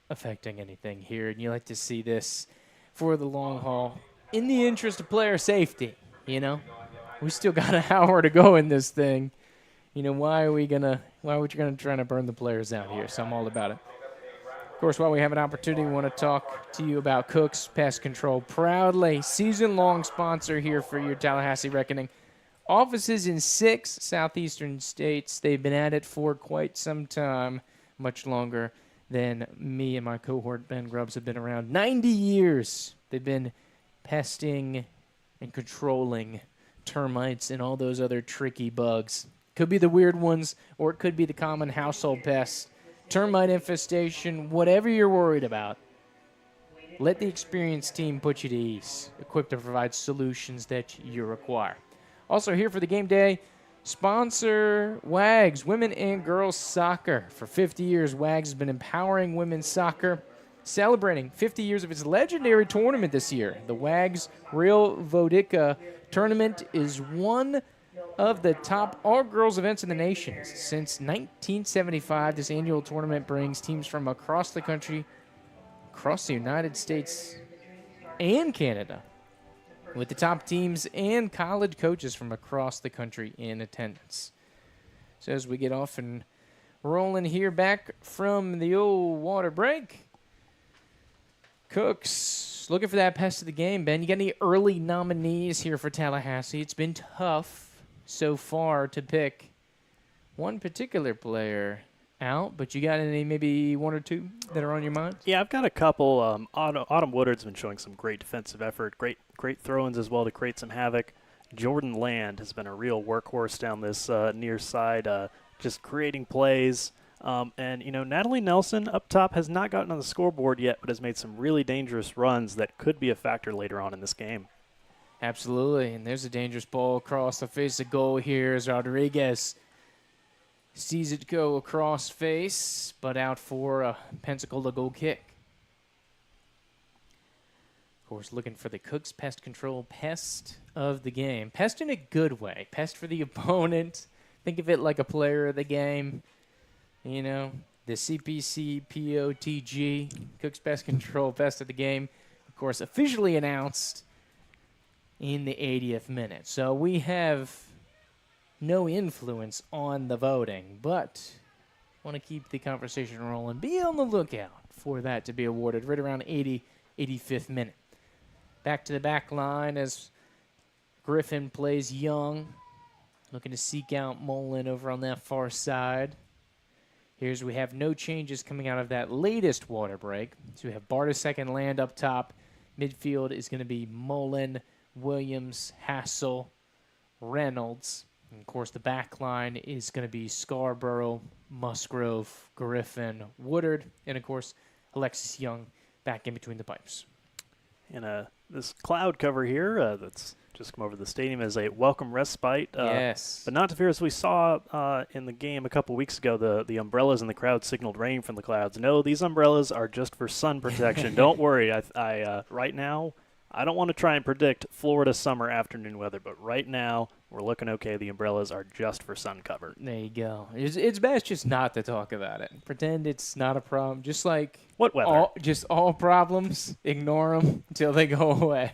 affecting anything here. And you like to see this for the long haul in the interest of player safety, you know? We still got an hour to go in this thing. You know, why are we gonna try to burn the players out here? So I'm all about it. Of course, while we have an opportunity, we want to talk to you about Cook's Pest Control. Proudly season-long sponsor here for your Tallahassee Reckoning. Offices in 6 southeastern states. They've been at it for quite some time, much longer than me and my cohort, Ben Grubbs, have been around. 90 years they've been pesting and controlling termites and all those other tricky bugs. Could be the weird ones, or it could be the common household pests. Termite infestation, whatever you're worried about, Let the experienced team put you to ease, equipped to provide solutions that you require. Also here for the game day, sponsor WAGS, Women and Girls Soccer. For 50 years, WAGS has been empowering women's soccer, celebrating 50 years of its legendary tournament this year. The WAGS Real Vodika tournament is one of the top all-girls events in the nation. Since 1975, this annual tournament brings teams from across the country, across the United States and Canada, with the top teams and college coaches from across the country in attendance. So as we get off and rolling here back from the old water break, Cooks looking for that pest of the game. Ben, you got any early nominees here for Tallahassee? It's been tough so far to pick one particular player out, but you got any, maybe one or two that are on your mind? Yeah, I've got a couple. Autumn Woodard's been showing some great defensive effort, great throw-ins as well to create some havoc. Jordan Land has been a real workhorse down this near side, just creating plays. And, Natalie Nelson up top has not gotten on the scoreboard yet, but has made some really dangerous runs that could be a factor later on in this game. Absolutely, and there's a dangerous ball across the face of goal here as Rodriguez sees it go across face, but out for a Pensacola goal kick. Of course, looking for the Cooks pest control pest of the game. Pest in a good way. Pest for the opponent. Think of it like a player of the game. The CPC POTG, Cooks pest control pest of the game. Of course, officially announced in the 80th minute. So we have no influence on the voting, but want to keep the conversation rolling. Be on the lookout for that to be awarded right around 85th minute. Back to the back line as Griffin plays Young, looking to seek out Mullen over on that far side. Here's we have no changes coming out of that latest water break. So we have Bartasek and Land up top. Midfield is going to be Mullen, Williams, Hassel, Reynolds. And, of course, the back line is going to be Scarborough, Musgrove, Griffin, Woodard, and, of course, Alexis Young back in between the pipes. And this cloud cover here that's just come over the stadium is a welcome respite. Yes. But not to fear, as we saw in the game a couple weeks ago, the umbrellas in the crowd signaled rain from the clouds. No, these umbrellas are just for sun protection. Don't worry. Right now, I don't want to try and predict Florida summer afternoon weather, but right now we're looking okay. The umbrellas are just for sun cover. There you go. It's best just not to talk about it. Pretend it's not a problem. Just like what weather? All problems, ignore them until they go away.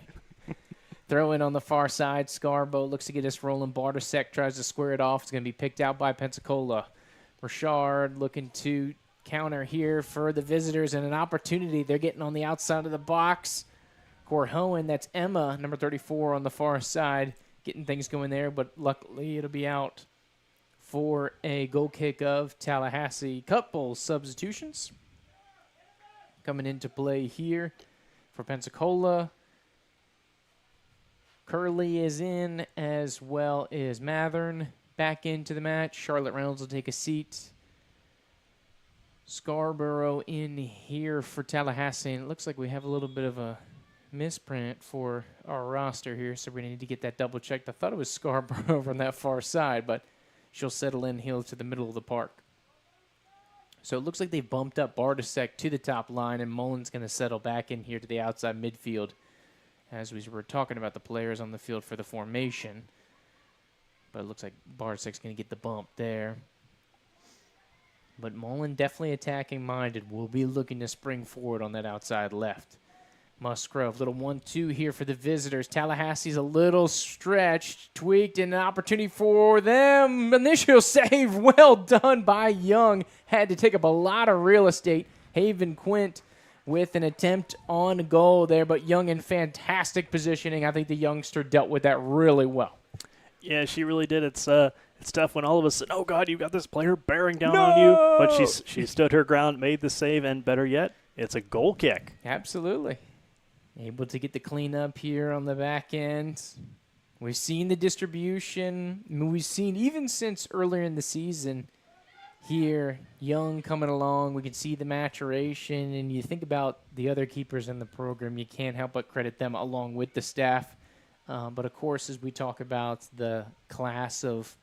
Throw in on the far side. Scarborough looks to get us rolling. Bartasek tries to square it off. It's going to be picked out by Pensacola. Richard looking to counter here for the visitors and an opportunity. They're getting on the outside of the box. Corhoen, that's Emma, number 34 on the far side, getting things going there, but luckily it'll be out for a goal kick of Tallahassee. Couple substitutions coming into play here for Pensacola. Curley is in, as well as Mathern back into the match. Charlotte Reynolds will take a seat. Scarborough in here for Tallahassee. And it looks like we have a little bit of a misprint for our roster here, so we need to get that double checked. I thought it was Scarborough over on that far side, but she'll settle in here to the middle of the park. So it looks like they bumped up Bartasek to the top line, and Mullen's going to settle back in here to the outside midfield as we were talking about the players on the field for the formation. But it looks like Bartasek's going to get the bump there. But Mullen definitely attacking minded. Will be looking to spring forward on that outside left. Musgrove, little 1-2 here for the visitors. Tallahassee's a little stretched, tweaked, and an opportunity for them. Initial save, well done by Young. Had to take up a lot of real estate. Haven Quint with an attempt on goal there, but Young in fantastic positioning. I think the youngster dealt with that really well. Yeah, she really did. It's tough when all of a sudden, oh, God, you've got this player bearing down on you. But she stood her ground, made the save, and better yet, it's a goal kick. Absolutely. Able to get the cleanup here on the back end. We've seen the distribution. I mean, we've seen, even since earlier in the season, here, Young coming along. We can see the maturation, and you think about the other keepers in the program, you can't help but credit them along with the staff. But, of course, as we talk about the class of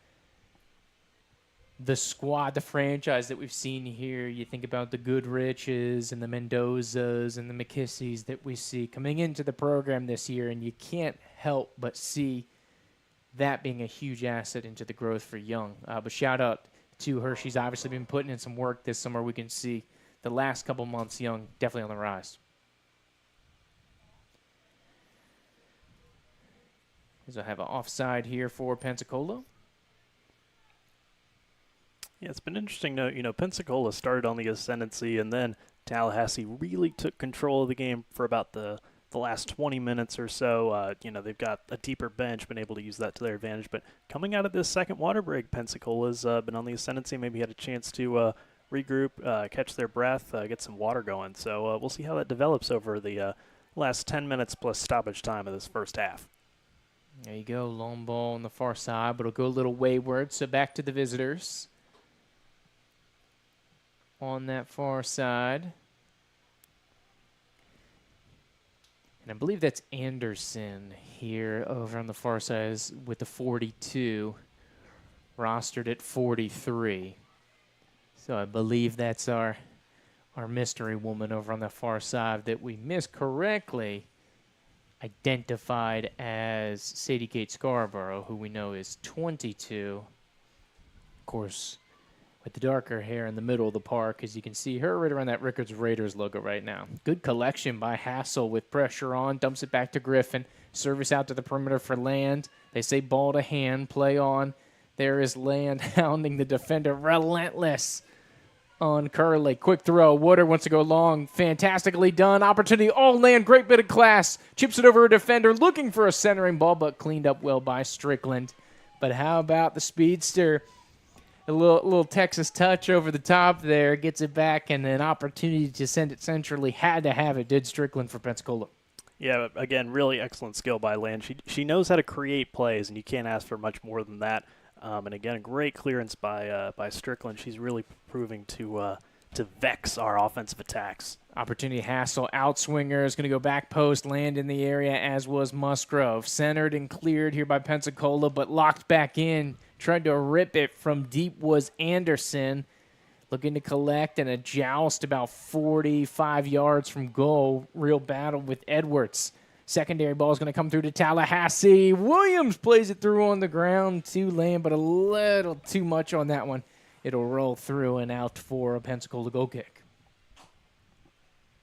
the squad, the franchise that we've seen here, you think about the Goodriches and the Mendozas and the McKissies that we see coming into the program this year, and you can't help but see that being a huge asset into the growth for Young. But shout out to her. She's obviously been putting in some work this summer. We can see the last couple months, Young definitely on the rise. So I have an offside here for Pensacola. Yeah, it's been interesting to, Pensacola started on the ascendancy, and then Tallahassee really took control of the game for about the last 20 minutes or so. They've got a deeper bench, been able to use that to their advantage. But coming out of this second water break, Pensacola's been on the ascendancy, maybe had a chance to regroup, catch their breath, get some water going. So we'll see how that develops over the last 10 minutes plus stoppage time of this first half. There you go, long ball on the far side, but it'll go a little wayward. So back to the visitors on that far side. And I believe that's Anderson here over on the far side with the 42, rostered at 43. So I believe that's our mystery woman over on the far side that we miscorrectly identified as Sadie Kate Scarborough, who we know is 22. Of course, with the darker hair in the middle of the park, as you can see her right around that Rickards Raiders logo right now. Good collection by Hassel with pressure on, dumps it back to Griffin. Service out to the perimeter for Land. They say ball to hand, play on. There is Land hounding the defender, relentless on Curley. Quick throw. Woodard wants to go long. Fantastically done. Opportunity. Oh, Land. Great bit of class. Chips it over a defender. Looking for a centering ball, but cleaned up well by Strickland. But how about the speedster? A little Texas touch over the top there. Gets it back, and an opportunity to send it centrally. Had to have it. Did Strickland for Pensacola. Yeah, again, really excellent skill by Land. She knows how to create plays, and you can't ask for much more than that. And again, a great clearance by Strickland. She's really proving to vex our offensive attacks. Opportunity Hassel, outswinger is going to go back post, Land in the area, as was Musgrove. Centered and cleared here by Pensacola, but locked back in. Tried to rip it from deep was Anderson. Looking to collect, and a joust about 45 yards from goal. Real battle with Edwards. Secondary ball is going to come through to Tallahassee. Williams plays it through on the ground to Land, but a little too much on that one. It'll roll through and out for a Pensacola goal kick.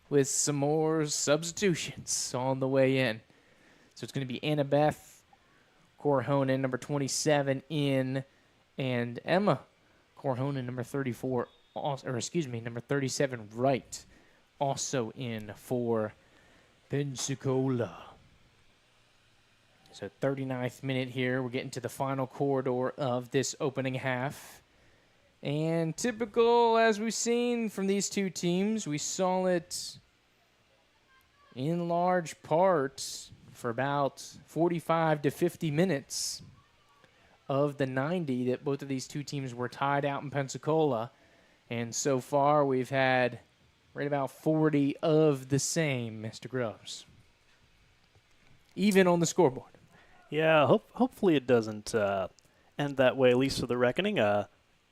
With some more substitutions on the way in. So it's going to be Annabeth Corhonen, number 27, in, and Emma Corhonen, number 34, number 37, right, also in for Pensacola. So 39th minute here. We're getting to the final corridor of this opening half. And typical, as we've seen from these two teams, we saw it in large part for about 45 to 50 minutes of the 90 that both of these two teams were tied out in Pensacola. And so far, we've had right about 40 of the same, Mr. Groves. Even on the scoreboard. Yeah, hopefully it doesn't end that way, at least for the reckoning.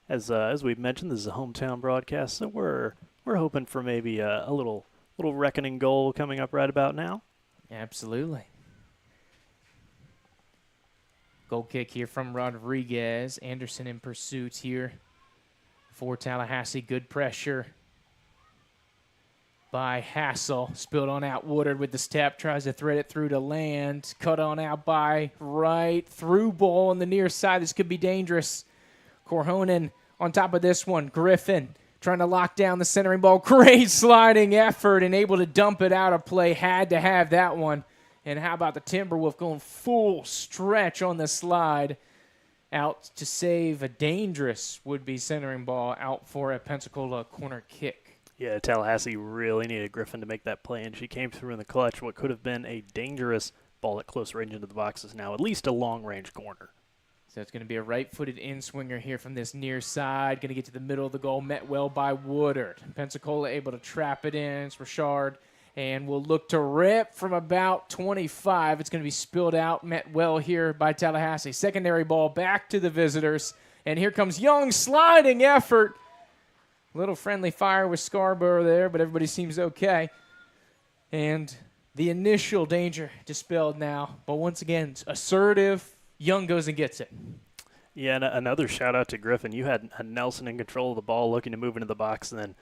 As we've mentioned, this is a hometown broadcast, so we're hoping for maybe a little reckoning goal coming up right about now. Absolutely. Goal kick here from Rodriguez. Anderson in pursuit here for Tallahassee. Good pressure by Hassel. Spilled on out. Woodard with the step. Tries to thread it through to Land. Cut on out by right. Through ball on the near side. This could be dangerous. Corhonen on top of this one. Griffin trying to lock down the centering ball. Great sliding effort and able to dump it out of play. Had to have that one. And how about the Timberwolf going full stretch on the slide out to save a dangerous would-be centering ball out for a Pensacola corner kick. Yeah, Tallahassee really needed Griffin to make that play, and she came through in the clutch. What could have been a dangerous ball at close range into the box is now at least a long-range corner. So it's going to be a right-footed in-swinger here from this near side. Going to get to the middle of the goal. Met well by Woodard. Pensacola able to trap it in. It's Richard. And we'll look to rip from about 25. It's going to be spilled out. Met well here by Tallahassee. Secondary ball back to the visitors. And here comes Young, sliding effort. Little friendly fire with Scarborough there, but everybody seems okay. And the initial danger dispelled now. But once again, assertive. Young goes and gets it. Yeah, and another shout-out to Griffin. You had Nelson in control of the ball, looking to move into the box, and then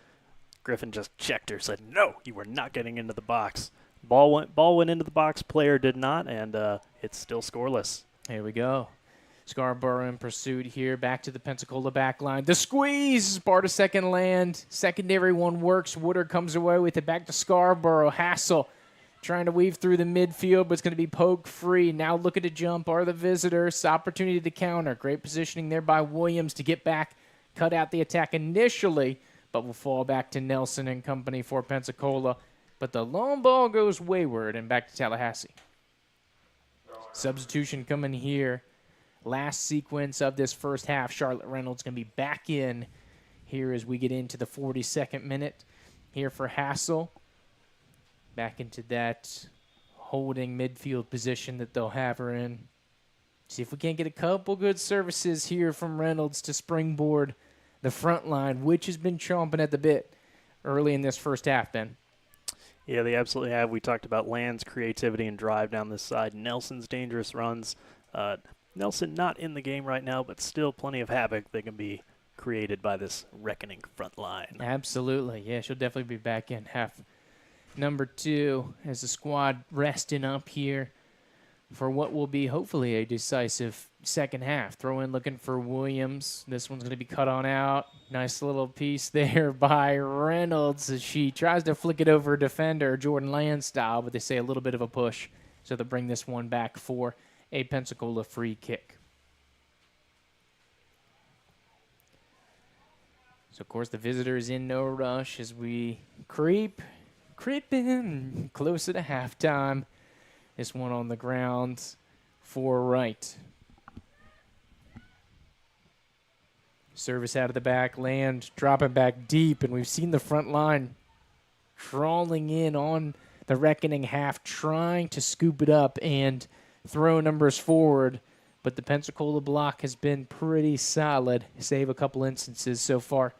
Griffin just checked her, said, no, you were not getting into the box. Ball went into the box, player did not, and it's still scoreless. Here we go. Scarborough in pursuit here, back to the Pensacola back line. The squeeze, bar to second land. Secondary one works. Woodard comes away with it back to Scarborough. Hassel trying to weave through the midfield, but it's going to be poke free. Now looking to jump are the visitors. Opportunity to counter. Great positioning there by Williams to get back, cut out the attack initially, but will fall back to Nelson and company for Pensacola. But the long ball goes wayward and back to Tallahassee. Substitution coming here. Last sequence of this first half. Charlotte Reynolds going to be back in here as we get into the 42nd minute. Here for Hassel. Back into that holding midfield position that they'll have her in. See if we can't get a couple good services here from Reynolds to springboard the front line, which has been chomping at the bit early in this first half, Ben. Yeah, they absolutely have. We talked about Land's creativity and drive down this side. Nelson's dangerous runs. Nelson not in the game right now, but still plenty of havoc that can be created by this reckoning front line. Absolutely. Yeah, she'll definitely be back in half number 2 as the squad resting up here for what will be hopefully a decisive second half. Throw in looking for Williams. This one's going to be cut on out. Nice little piece there by Reynolds as she tries to flick it over a defender, Jordan Land style, but they say a little bit of a push. So they'll bring this one back for a Pensacola free kick. So, of course, the visitors in no rush as we creeping closer to halftime. This one on the ground for right. Service out of the back, Land dropping back deep, and we've seen the front line crawling in on the reckoning half, trying to scoop it up and throw numbers forward. But the Pensacola block has been pretty solid, save a couple instances so far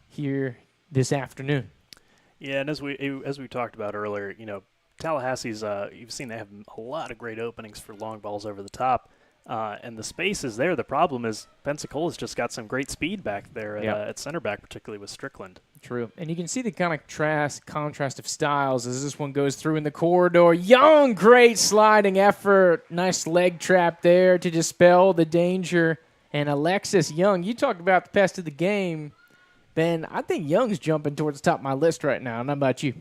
here this afternoon. Yeah, and as we talked about earlier, Tallahassee's, you've seen they have a lot of great openings for long balls over the top, and the space is there. The problem is Pensacola's just got some great speed back there at center back, particularly with Strickland. True. And you can see the kind of contrast of styles as this one goes through in the corridor. Young, great sliding effort. Nice leg trap there to dispel the danger. And Alexis Young, you talked about the best of the game. Ben, I think Young's jumping towards the top of my list right now. How about you?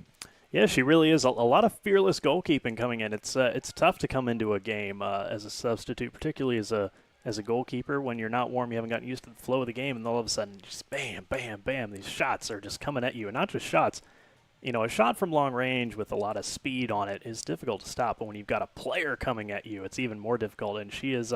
Yeah, she really is. A lot of fearless goalkeeping coming in. It's tough to come into a game as a substitute, particularly as a goalkeeper when you're not warm, you haven't gotten used to the flow of the game, and all of a sudden, just bam, bam, bam, these shots are just coming at you. And not just shots. A shot from long range with a lot of speed on it is difficult to stop, but when you've got a player coming at you, it's even more difficult. And she has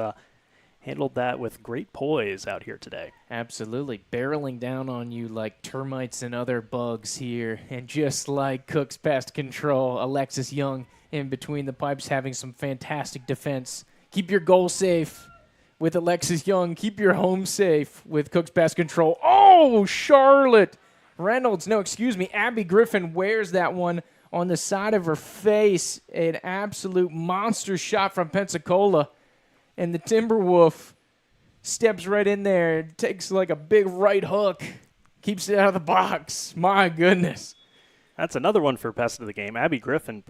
handled that with great poise out here today. Absolutely. Barreling down on you like termites and other bugs here. And just like Cook's pest control, Alexis Young in between the pipes having some fantastic defense. Keep your goal safe with Alexis Young. Keep your home safe with Cook's pest control. Oh, Charlotte Reynolds. No, excuse me. Abby Griffin wears that one on the side of her face. An absolute monster shot from Pensacola. And the Timberwolf steps right in there, takes like a big right hook, keeps it out of the box. My goodness. That's another one for best of the game. Abby Griffin,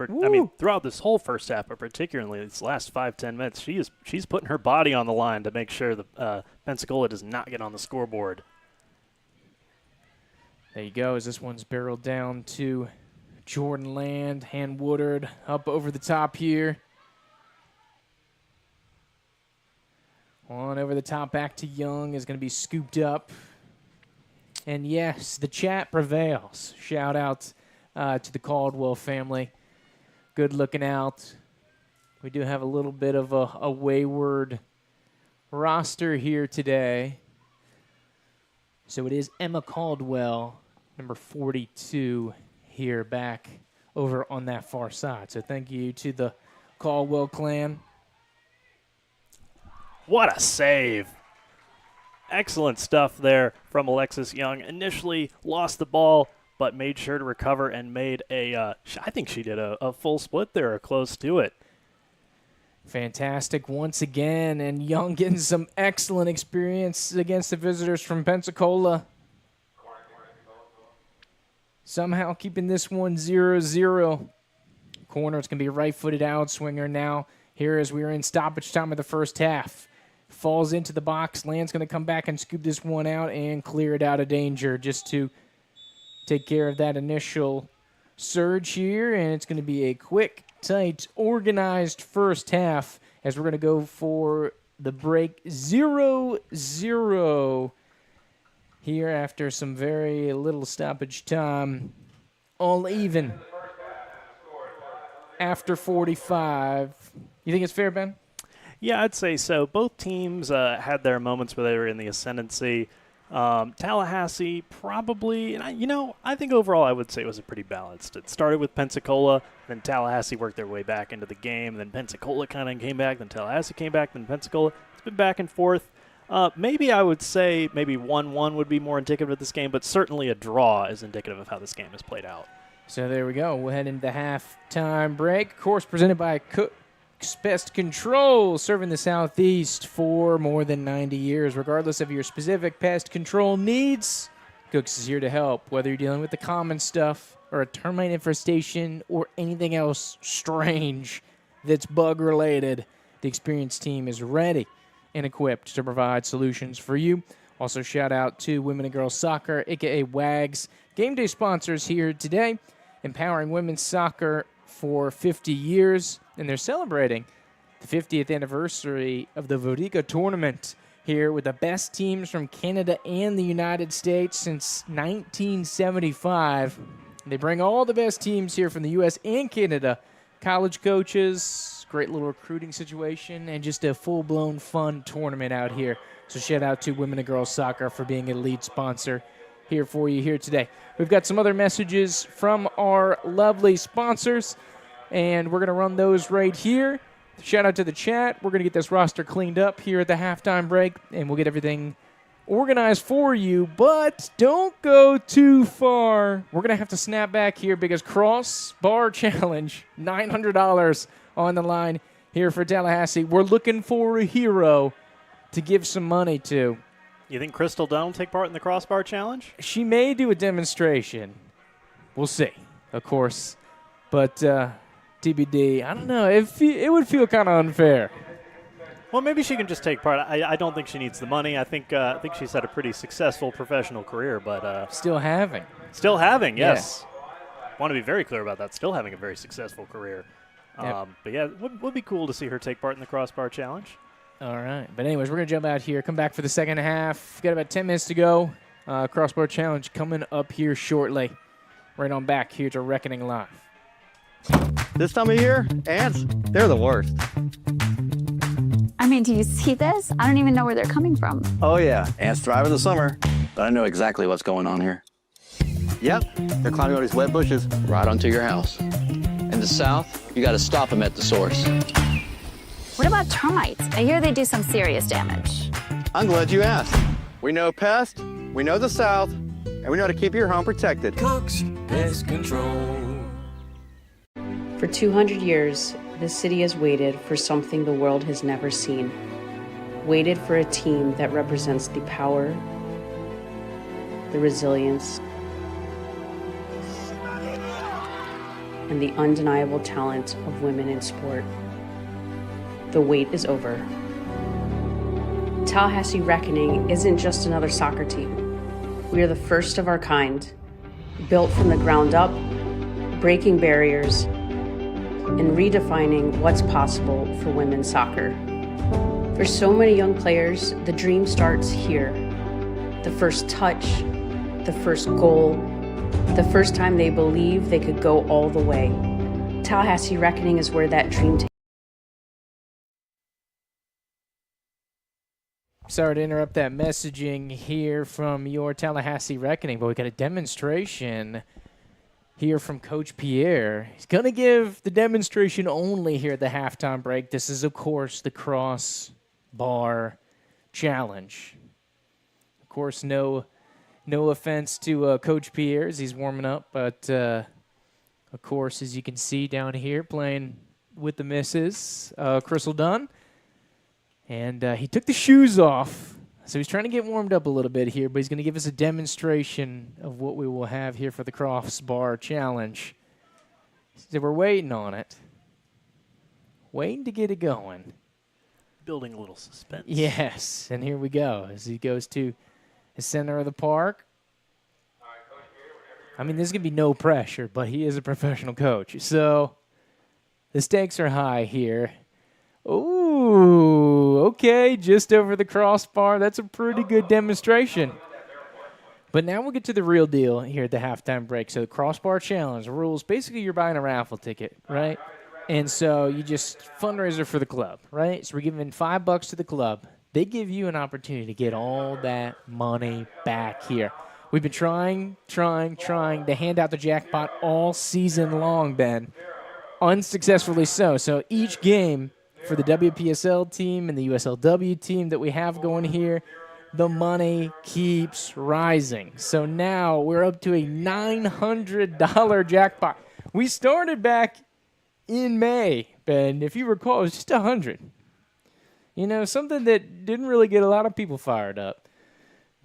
throughout this whole first half, but particularly these last 5-10 minutes, she's putting her body on the line to make sure the Pensacola does not get on the scoreboard. There you go, as this one's barreled down to Jordan Land, and Woodard up over the top here. On over the top, back to Young, is going to be scooped up. And yes, the chat prevails. Shout out to the Caldwell family. Good looking out. We do have a little bit of a wayward roster here today. So it is Emma Caldwell, number 42, here back over on that far side. So thank you to the Caldwell clan. What a save. Excellent stuff there from Alexis Young. Initially lost the ball, but made sure to recover and made I think she did a full split there, or close to it. Fantastic once again, and Young getting some excellent experience against the visitors from Pensacola. Somehow keeping this one 0-0. Corner, it's going to be a right-footed outswinger now here as we are in stoppage time of the first half. Falls into the box. Land's going to come back and scoop this one out and clear it out of danger just to take care of that initial surge here. And it's going to be a quick, tight, organized first half as we're going to go for the break 0-0 here after some very little stoppage time. All even after 45. You think it's fair, Ben? Yeah, I'd say so. Both teams had their moments where they were in the ascendancy. Tallahassee probably, and I think overall I would say it was a pretty balanced. It started with Pensacola, then Tallahassee worked their way back into the game, then Pensacola kind of came back, then Tallahassee came back, then Pensacola. It's been back and forth. Maybe I would say maybe 1-1 would be more indicative of this game, but certainly a draw is indicative of how this game has played out. So there we go. We'll head into the halftime break. Of course, presented by Cook's Pest Control, serving the Southeast for more than 90 years. Regardless of your specific pest control needs, Cook's is here to help. Whether you're dealing with the common stuff or a termite infestation or anything else strange that's bug-related, the experienced team is ready and equipped to provide solutions for you. Also, shout out to Women and Girls Soccer, a.k.a. WAGS, game day sponsors here today, empowering women's soccer for 50 years, and they're celebrating the 50th anniversary of the Vodika tournament here with the best teams from Canada and the United States since 1975. They bring all the best teams here from the U.S. and Canada, college coaches, great little recruiting situation, and just a full-blown fun tournament out here. So shout out to Women and Girls Soccer for being a lead sponsor here for you here today. We've got some other messages from our lovely sponsors, and we're going to run those right here. Shout out to the chat. We're going to get this roster cleaned up here at the halftime break, and we'll get everything organized for you, but don't go too far. We're going to have to snap back here because crossbar challenge, $900 on the line here for Tallahassee. We're looking for a hero to give some money to. You think Crystal Dunn will take part in the crossbar challenge? She may do a demonstration. We'll see, of course. But TBD, I don't know. It would feel kind of unfair. Well, maybe she can just take part. I don't think she needs the money. I think she's had a pretty successful professional career, but Still having, yes. Want to be very clear about that. Still having a very successful career. Yep. But yeah, it would be cool to see her take part in the crossbar challenge. All right. But anyways, we're going to jump out here, come back for the second half. Got about 10 minutes to go. Crossbar challenge coming up here shortly. Right on back here to Reckoning Live. This time of year, ants, they're the worst. I mean, do you see this? I don't even know where they're coming from. Oh yeah, ants thrive in the summer. But I know exactly what's going on here. Yep, they're climbing all these wet bushes. Right onto your house. In the south, you got to stop them at the source. What about termites? I hear they do some serious damage. I'm glad you asked. We know pests, we know the south, and we know how to keep your home protected. Cook's Pest Control. For 200 years, this city has waited for something the world has never seen. Waited for a team that represents the power, the resilience, and the undeniable talent of women in sport. The wait is over. Tallahassee Reckoning isn't just another soccer team. We are the first of our kind, built from the ground up, breaking barriers, and redefining what's possible for women's soccer. For so many young players, the dream starts here. The first touch, the first goal, the first time they believe they could go all the way. Tallahassee Reckoning is where that dream Sorry to interrupt that messaging here from your Tallahassee Reckoning, but we got a demonstration here from Coach Pierre. He's going to give the demonstration only here at the halftime break. This is, of course, the crossbar challenge. Of course, no offense to Coach Pierre as he's warming up, but of course, as you can see down here, playing with the missus, Crystal Dunn. And he took the shoes off, so he's trying to get warmed up a little bit here, but he's going to give us a demonstration of what we will have here for the crossbar challenge. So we're waiting on it. Waiting to get it going. Building a little suspense. Yes, and here we go as he goes to the center of the park. I mean, there's going to be no pressure, but he is a professional coach. So the stakes are high here. Ooh, okay, just over the crossbar. That's a pretty good demonstration. But now we'll get to the real deal here at the halftime break. So the crossbar challenge rules, basically you're buying a raffle ticket, right? And so you just fundraiser for the club, right? So we're giving $5 to the club. They give you an opportunity to get all that money back here. We've been trying to hand out the jackpot all season long, Ben. Unsuccessfully so. So each game for the WPSL team and the USLW team that we have going here, the money keeps rising. So now we're up to a $900 jackpot. We started back in May, Ben. If you recall, it was just $100. You know, something that didn't really get a lot of people fired up.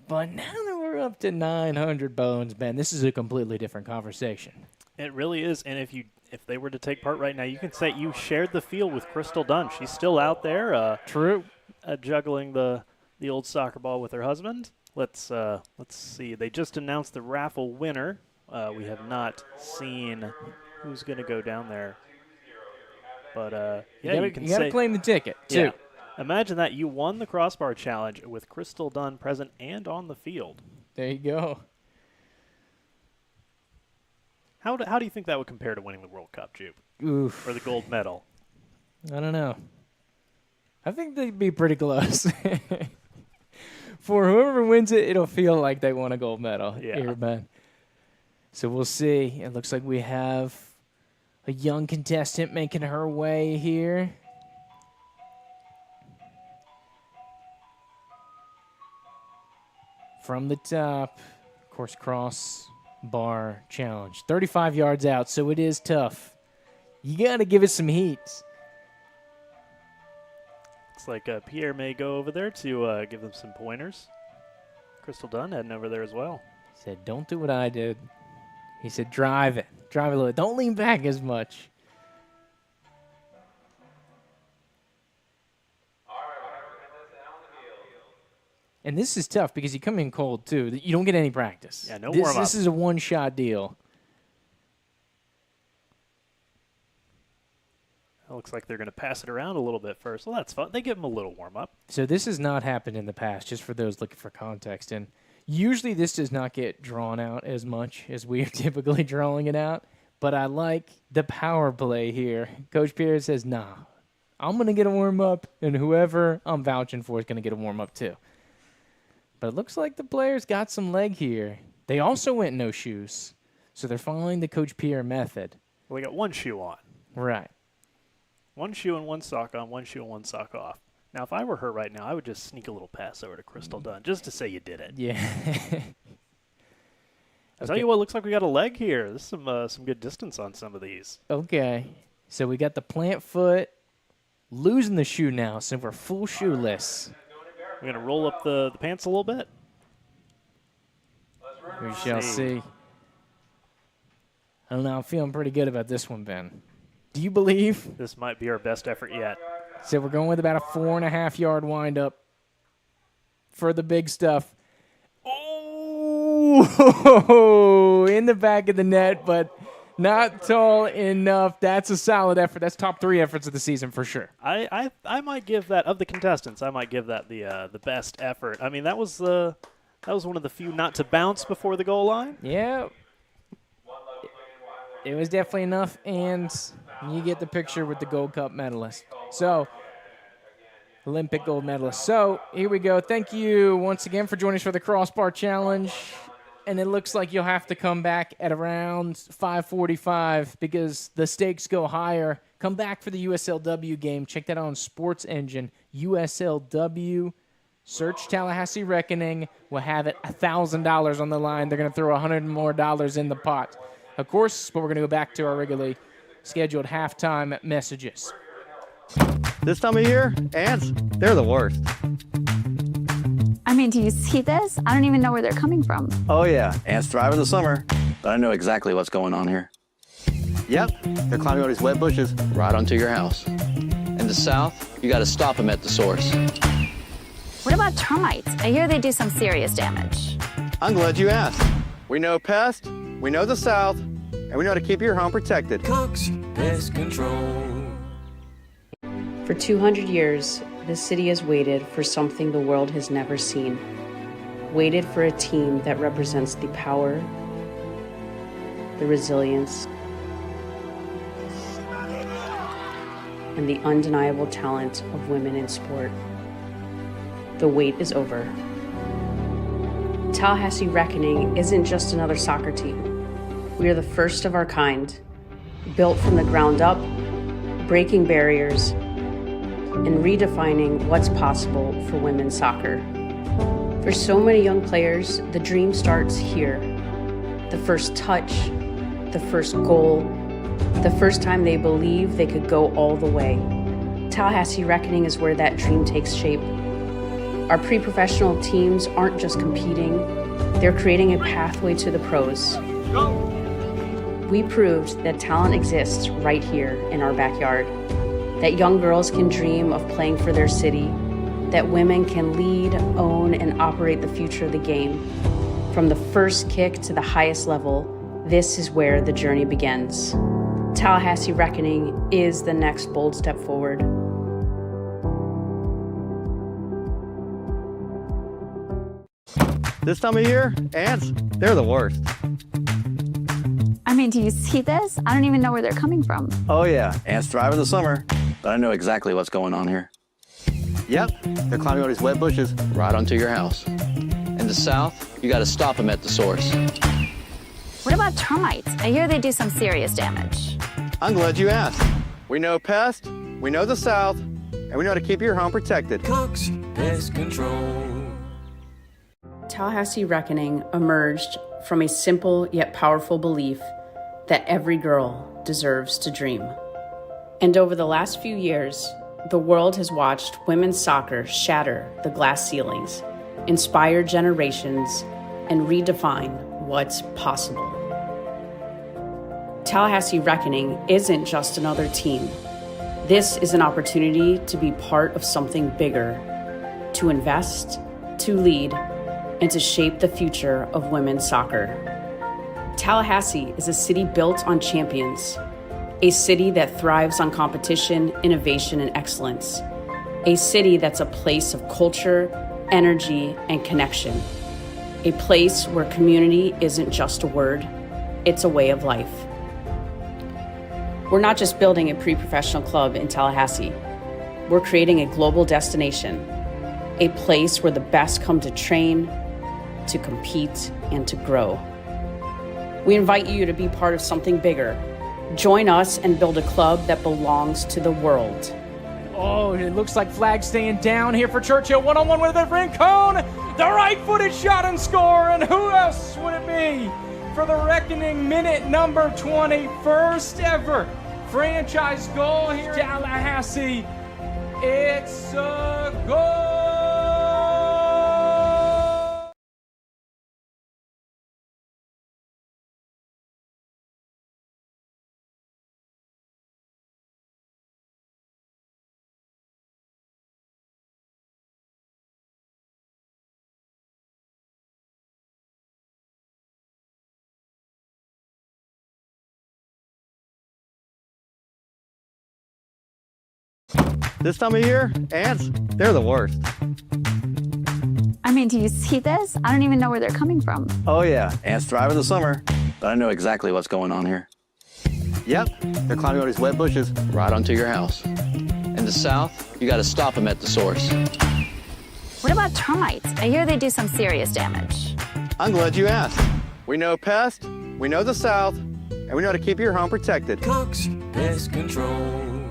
But now that we're up to 900 bones, Ben, this is a completely different conversation. It really is, and if they were to take part right now, you can say you shared the field with Crystal Dunn. She's still out there. True. Juggling the old soccer ball with her husband. Let's see. They just announced the raffle winner. We have not seen who's going to go down there. But you got to claim the ticket too. Yeah. Imagine that you won the crossbar challenge with Crystal Dunn present and on the field. There you go. How do you think that would compare to winning the World Cup, Jupe? Oof. Or the gold medal? I don't know. I think they'd be pretty close. For whoever wins it, it'll feel like they won a gold medal here, man. So we'll see. It looks like we have a young contestant making her way here. From the top, of course, crossbar challenge. 35 yards out, so it is tough. You got to give it some heat. It's like Pierre may go over there to give them some pointers. Crystal Dunn heading over there as well. He said, don't do what I did. He said, drive it. Drive it a little. Don't lean back as much. And this is tough because you come in cold, too. You don't get any practice. Yeah, no warm-up. This is a one-shot deal. It looks like they're going to pass it around a little bit first. Well, that's fun. They give them a little warm-up. So this has not happened in the past, just for those looking for context. And usually this does not get drawn out as much as we are typically drawing it out. But I like the power play here. Coach Pierre says, nah, I'm going to get a warm-up, and whoever I'm vouching for is going to get a warm-up too. But it looks like the players got some leg here. They also went no shoes, so they're following the Coach Pierre method. Well, they got one shoe on. Right. One shoe and one sock on, one shoe and one sock off. Now, if I were her right now, I would just sneak a little pass over to Crystal Dunn just to say you did it. Yeah. I'll tell you what, looks like we got a leg here. This is some good distance on some of these. Okay. So we got the plant foot losing the shoe now, so we're full shoeless. We're going to roll up the pants a little bit. We shall see. I don't know. I'm feeling pretty good about this one, Ben. Do you believe? This might be our best effort yet. So we're going with about a 4.5-yard windup for the big stuff. Oh, in the back of the net, but not tall enough. That's a solid effort. That's top 3 efforts of the season for sure. I might give that, of the contestants, I might give that the best effort. I mean, that was one of the few not to bounce before the goal line. Yeah. It was definitely enough, and you get the picture with the Gold Cup medalist. So Olympic gold medalist. So here we go. Thank you once again for joining us for the Crossbar Challenge. And it looks like you'll have to come back at around 5:45 because the stakes go higher. Come back for the USLW game. Check that out on Sports Engine. USLW. Search Tallahassee Reckoning. We'll have it $1,000 on the line. They're going to throw $100 more in the pot. Of course, but we're going to go back to our regularly scheduled halftime messages. This time of year, ants, they're the worst. I mean, do you see this? I don't even know where they're coming from. Oh yeah, ants thrive in the summer. But I know exactly what's going on here. Yep, they're climbing all these wet bushes. Right onto your house. In the south, you got to stop them at the source. What about termites? I hear they do some serious damage. I'm glad you asked. We know pests, we know the South, and we know how to keep your home protected. Cook's Pest Control. For 200 years, this city has waited for something the world has never seen. Waited for a team that represents the power, the resilience, and the undeniable talent of women in sport. The wait is over. Tallahassee Reckoning isn't just another soccer team. We are the first of our kind, built from the ground up, breaking barriers, and redefining what's possible for women's soccer. For so many young players, the dream starts here. The first touch, the first goal, the first time they believe they could go all the way. Tallahassee Reckoning is where that dream takes shape. Our pre-professional teams aren't just competing, they're creating a pathway to the pros. We proved that talent exists right here in our backyard, that young girls can dream of playing for their city, that women can lead, own, and operate the future of the game. From the first kick to the highest level, this is where the journey begins. Tallahassee Reckoning is the next bold step forward. This time of year, ants, they're the worst. I mean, do you see this? I don't even know where they're coming from. Oh yeah, ants thrive in the summer. But I know exactly what's going on here. Yep, they're climbing all these wet bushes. Right onto your house. In the south, you got to stop them at the source. What about termites? I hear they do some serious damage. I'm glad you asked. We know pests, we know the South, and we know how to keep your home protected. Cook's Pest Control. Tallahassee Reckoning emerged from a simple yet powerful belief that every girl deserves to dream. And over the last few years, the world has watched women's soccer shatter the glass ceilings, inspire generations, and redefine what's possible. Tallahassee Reckoning isn't just another team. This is an opportunity to be part of something bigger, to invest, to lead, and to shape the future of women's soccer. Tallahassee is a city built on champions, a city that thrives on competition, innovation, and excellence, a city that's a place of culture, energy, and connection, a place where community isn't just a word, it's a way of life. We're not just building a pre-professional club in Tallahassee, we're creating a global destination, a place where the best come to train, to compete, and to grow. We invite you to be part of something bigger. Join us and build a club that belongs to the world. Oh, it looks like flag staying down here for Churchill. One-on-one with Rincon. The right-footed shot and score. And who else would it be for the Reckoning minute number 20? First ever franchise goal here in Tallahassee. It's a goal. This time of year, ants, they're the worst. I mean, do you see this? I don't even know where they're coming from. Oh yeah, ants thrive in the summer. But I know exactly what's going on here. Yep, they're climbing all these wet bushes. Right onto your house. In the south, you you got to stop them at the source. What about termites? I hear they do some serious damage. I'm glad you asked. We know pest, we know the South, and we know how to keep your home protected. Cox Pest Control.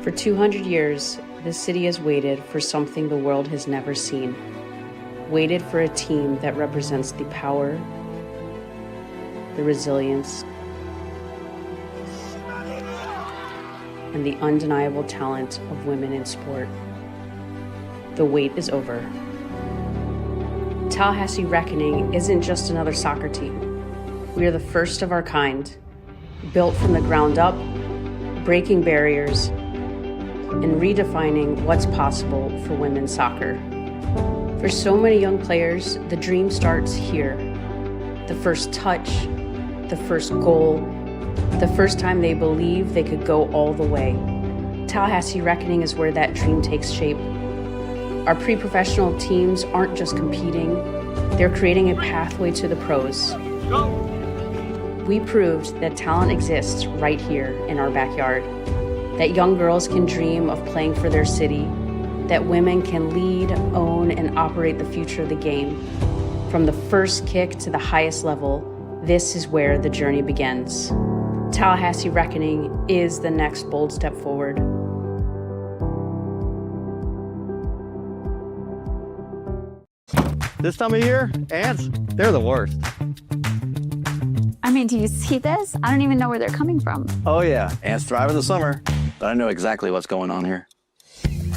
For 200 years, this city has waited for something the world has never seen. Waited for a team that represents the power, the resilience, and the undeniable talent of women in sport. The wait is over. Tallahassee Reckoning isn't just another soccer team. We are the first of our kind, built from the ground up, breaking barriers, and redefining what's possible for women's soccer. For so many young players, the dream starts here. The first touch, the first goal, the first time they believe they could go all the way. Tallahassee Reckoning is where that dream takes shape. Our pre-professional teams aren't just competing, they're creating a pathway to the pros. We proved that talent exists right here in our backyard, that young girls can dream of playing for their city, that women can lead, own, and operate the future of the game. From the first kick to the highest level, this is where the journey begins. Tallahassee Reckoning is the next bold step forward. This time of year, ants, they're the worst. I mean, do you see this? I don't even know where they're coming from. Oh yeah, ants thrive in the summer. But I know exactly what's going on here.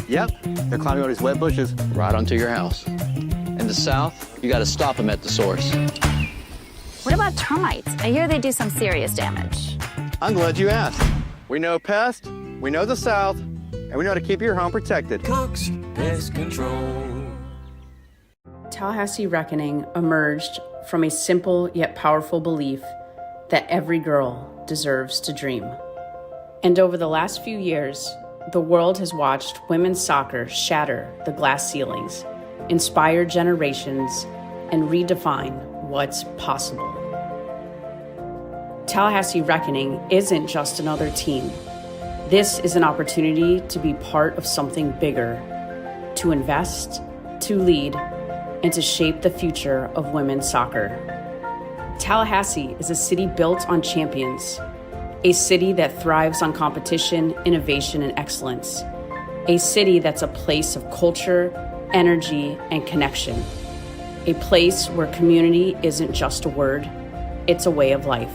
Yep, they're climbing all these wet bushes. Right onto your house. In the South, you got to stop them at the source. What about termites? I hear they do some serious damage. I'm glad you asked. We know pest, we know the South, and we know how to keep your home protected. Cox Pest Control. Tallahassee Reckoning emerged from a simple yet powerful belief that every girl deserves to dream. And over the last few years, the world has watched women's soccer shatter the glass ceilings, inspire generations, and redefine what's possible. Tallahassee Reckoning isn't just another team. This is an opportunity to be part of something bigger, to invest, to lead, and to shape the future of women's soccer. Tallahassee is a city built on champions, a city that thrives on competition, innovation, and excellence, a city that's a place of culture, energy, and connection, a place where community isn't just a word, it's a way of life.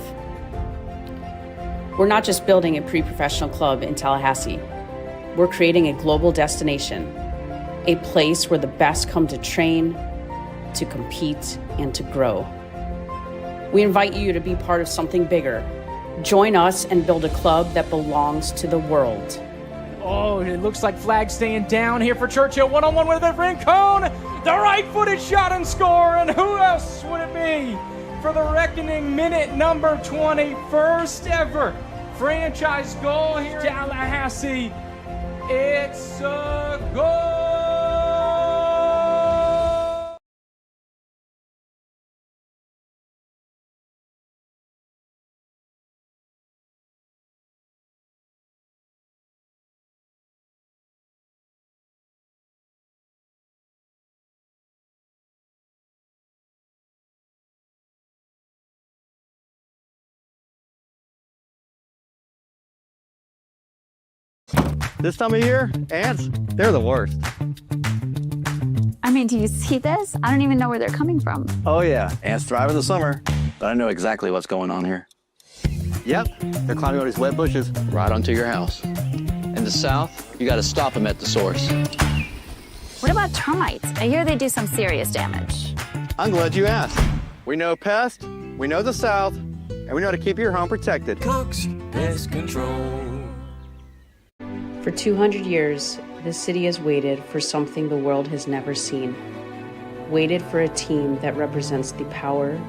We're not just building a pre-professional club in Tallahassee, we're creating a global destination, a place where the best come to train, to compete, and to grow. We invite you to be part of something bigger. Join us and build a club that belongs to the world. Oh, it looks like flag staying down here for Churchill. One-on-one with a Rincon. The right-footed shot and score. And who else would it be for the Reckoning minute number 20? First ever franchise goal here in Tallahassee. It's a goal. This time of year, ants, they're the worst. I mean, do you see this? I don't even know where they're coming from. Oh yeah, ants thrive in the summer. But I know exactly what's going on here. Yep, they're climbing all these wet bushes. Right onto your house. In the South, you got to stop them at the source. What about termites? I hear they do some serious damage. I'm glad you asked. We know pest, we know the South, and we know how to keep your home protected. Cox Pest Control. For 200 years, this city has waited for something the world has never seen. Waited for a team that represents the power,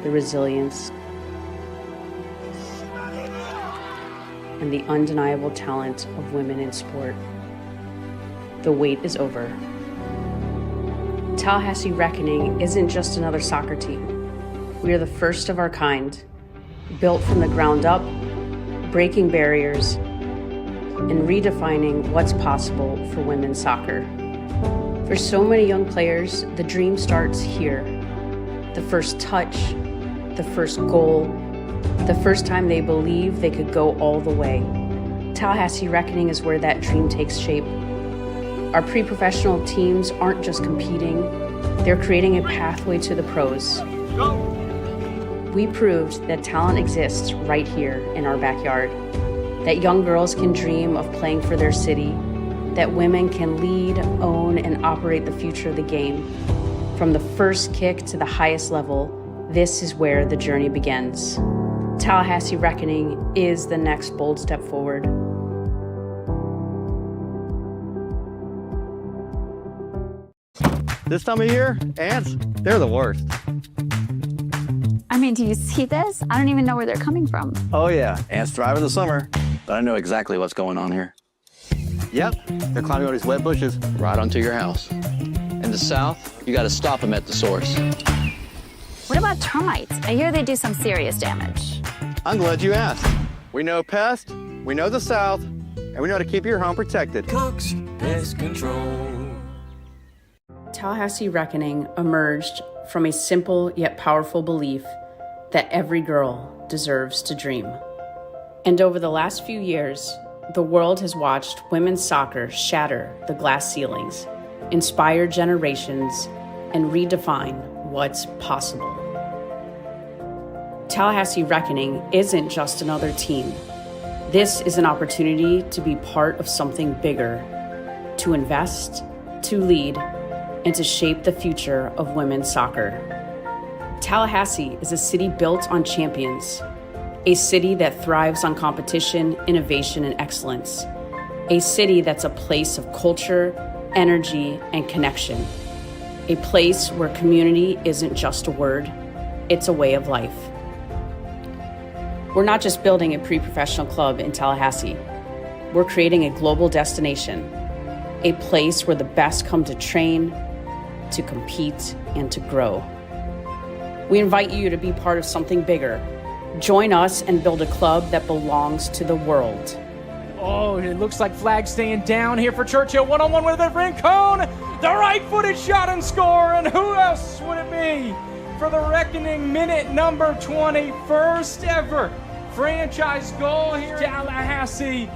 the resilience, and the undeniable talent of women in sport. The wait is over. Tallahassee Reckoning isn't just another soccer team. We are the first of our kind, built from the ground up, breaking barriers, and redefining what's possible for women's soccer. For so many young players, the dream starts here. The first touch, the first goal, the first time they believe they could go all the way. Tallahassee Reckoning is where that dream takes shape. Our pre-professional teams aren't just competing, they're creating a pathway to the pros. We proved that talent exists right here in our backyard, that young girls can dream of playing for their city, that women can lead, own, and operate the future of the game. From the first kick to the highest level, this is where the journey begins. Tallahassee Reckoning is the next bold step forward. This time of year, ants, they're the worst. I mean, do you see this? I don't even know where they're coming from. Oh yeah, ants thrive in the summer. But I know exactly what's going on here. Yep, they're climbing all these wet bushes. Right onto your house. In the south, you gotta stop them at the source. What about termites? I hear they do some serious damage. I'm glad you asked. We know pests, we know the South, and we know how to keep your home protected. Cook's Pest Control. Tallahassee Reckoning emerged from a simple yet powerful belief that every girl deserves to dream. And over the last few years, the world has watched women's soccer shatter the glass ceilings, inspire generations, and redefine what's possible. Tallahassee Reckoning isn't just another team. This is an opportunity to be part of something bigger, to invest, to lead, and to shape the future of women's soccer. Tallahassee is a city built on champions, a city that thrives on competition, innovation, and excellence, a city that's a place of culture, energy, and connection, a place where community isn't just a word, it's a way of life. We're not just building a pre-professional club in Tallahassee. We're creating a global destination, a place where the best come to train, to compete, and to grow. We invite you to be part of something bigger. Join us and build a club that belongs to the world. Oh, it looks like flag staying down here for Churchill. One-on-one with the Rincon. The right-footed shot and score. And who else would it be for the Reckoning minute number 20? First ever franchise goal here in Tallahassee.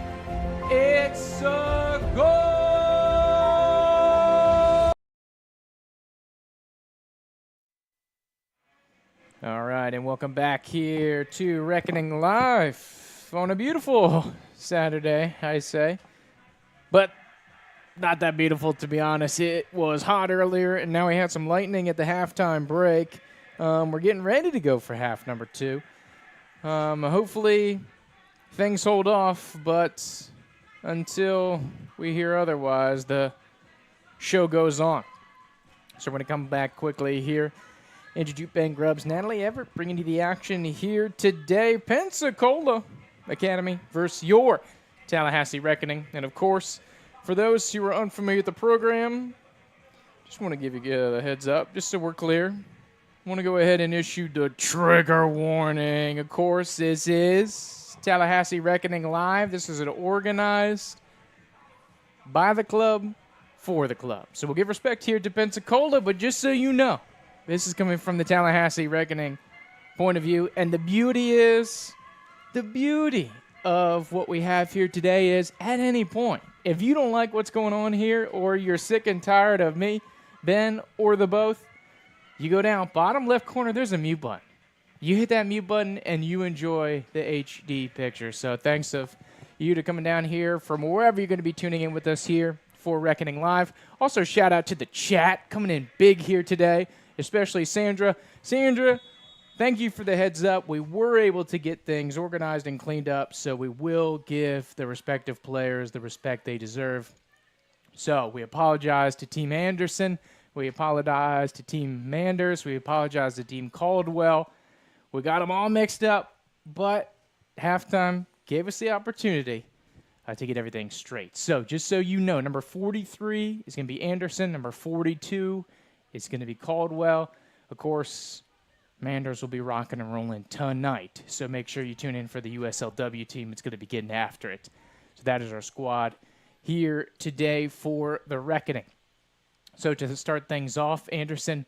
It's a goal. All right, and welcome back here to Reckoning Live on a beautiful Saturday, I say. But not that beautiful, to be honest. It was hot earlier, and now we had some lightning at the halftime break. We're getting ready to go for half number 2. Hopefully things hold off, but until we hear otherwise, the show goes on. So we're going to come back quickly here. Andrew Duke, Ben Grubbs, Natalie Everett bringing you the action here today. Pensacola Academy versus your Tallahassee Reckoning. And, of course, for those who are unfamiliar with the program, just want to give you a heads up, just so we're clear. I want to go ahead and issue the trigger warning. Of course, this is Tallahassee Reckoning Live. This is organized by the club for the club. So we'll give respect here to Pensacola, but just so you know, this is coming from the Tallahassee Reckoning point of view. And the beauty of what we have here today is at any point, if you don't like what's going on here or you're sick and tired of me, Ben, or the both, you go down bottom left corner, there's a mute button. You hit that mute button and you enjoy the HD picture. So thanks of you to coming down here from wherever you're going to be tuning in with us here for Reckoning Live. Also shout out to the chat coming in big here today, especially Sandra. Sandra, thank you for the heads up. We were able to get things organized and cleaned up, so we will give the respective players the respect they deserve. So we apologize to Team Anderson. We apologize to Team Manders. We apologize to Team Caldwell. We got them all mixed up, but halftime gave us the opportunity to get everything straight. So just so you know, number 43 is going to be Anderson. Number 42 is going to be Caldwell. Of course, Manders will be rocking and rolling tonight, so make sure you tune in for the USLW team. It's going to be getting after it. So that is our squad here today for the reckoning. So to start things off, Anderson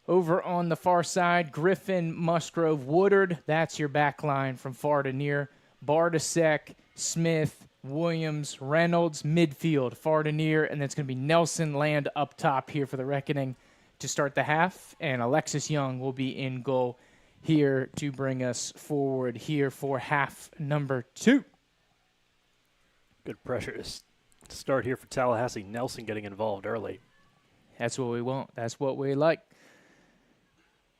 over on the far side, Griffin, Musgrove, Woodard. That's your back line from far to near. Bartasek, Smith, Williams, Reynolds, midfield, far to near. And that's going to be Nelson Land up top here for the reckoning to start the half. And Alexis Young will be in goal here to bring us forward here for half number 2. Good pressure to start here for Tallahassee. Nelson getting involved early. That's what we want. That's what we like.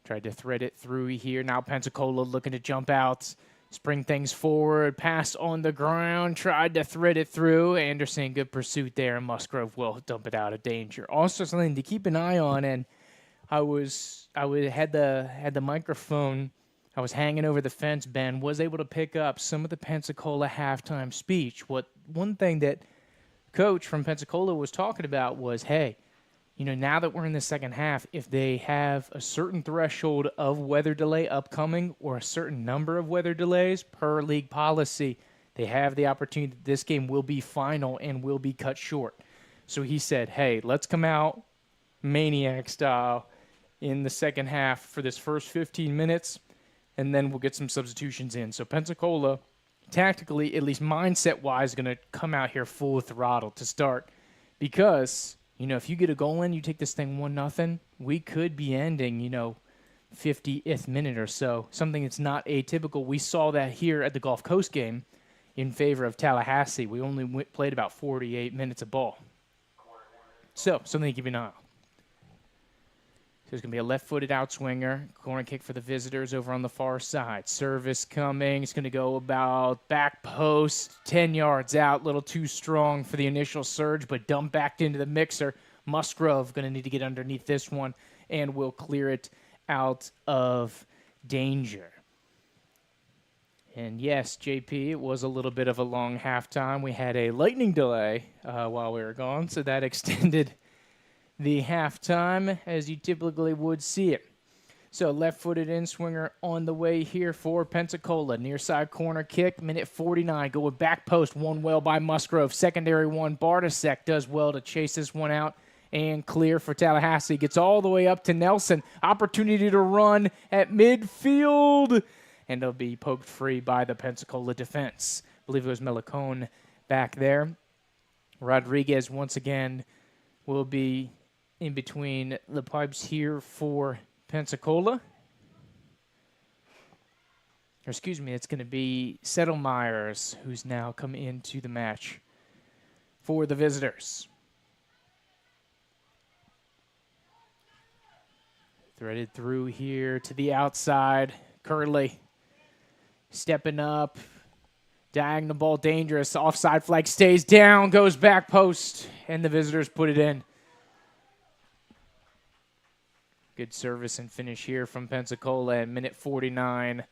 Tried to thread it through here. Now Pensacola looking to jump out, spring things forward, pass on the ground, tried to thread it through. Anderson, good pursuit there, and Musgrove will dump it out of danger. Also something to keep an eye on, and I had the microphone. I was hanging over the fence, Ben, was able to pick up some of the Pensacola halftime speech. One thing that Coach from Pensacola was talking about was, hey, now that we're in the second half, if they have a certain threshold of weather delay upcoming or a certain number of weather delays per league policy, they have the opportunity that this game will be final and will be cut short. So he said, hey, let's come out maniac style in the second half for this first 15 minutes, and then we'll get some substitutions in. So Pensacola, tactically, at least mindset-wise, going to come out here full throttle to start because – if you get a goal in, you take this thing 1-0, we could be ending, 50th minute or so, something that's not atypical. We saw that here at the Gulf Coast game in favor of Tallahassee. We only played about 48 minutes of ball. So, something to keep an eye on. So there's going to be a left-footed outswinger, corner kick for the visitors over on the far side. Service coming. It's going to go about back post, 10 yards out, a little too strong for the initial surge, but dumped back into the mixer. Musgrove going to need to get underneath this one, and will clear it out of danger. And yes, JP, it was a little bit of a long halftime. We had a lightning delay while we were gone, so that extended the halftime as you typically would see it. So left-footed in-swinger on the way here for Pensacola. Near side corner kick, minute 49. Go with back post, one well by Musgrove. Secondary one, Bartasek does well to chase this one out and clear for Tallahassee. Gets all the way up to Nelson. Opportunity to run at midfield. And it'll be poked free by the Pensacola defense. I believe it was Melicone back there. Rodriguez once again will be in between the pipes here for Pensacola. Or excuse me, it's going to be Settlemyers who's now come into the match for the visitors. Threaded through here to the outside. Curley stepping up. Diagonal ball dangerous. Offside flag stays down, goes back post, and the visitors put it in. Good service and finish here from Pensacola at minute 49.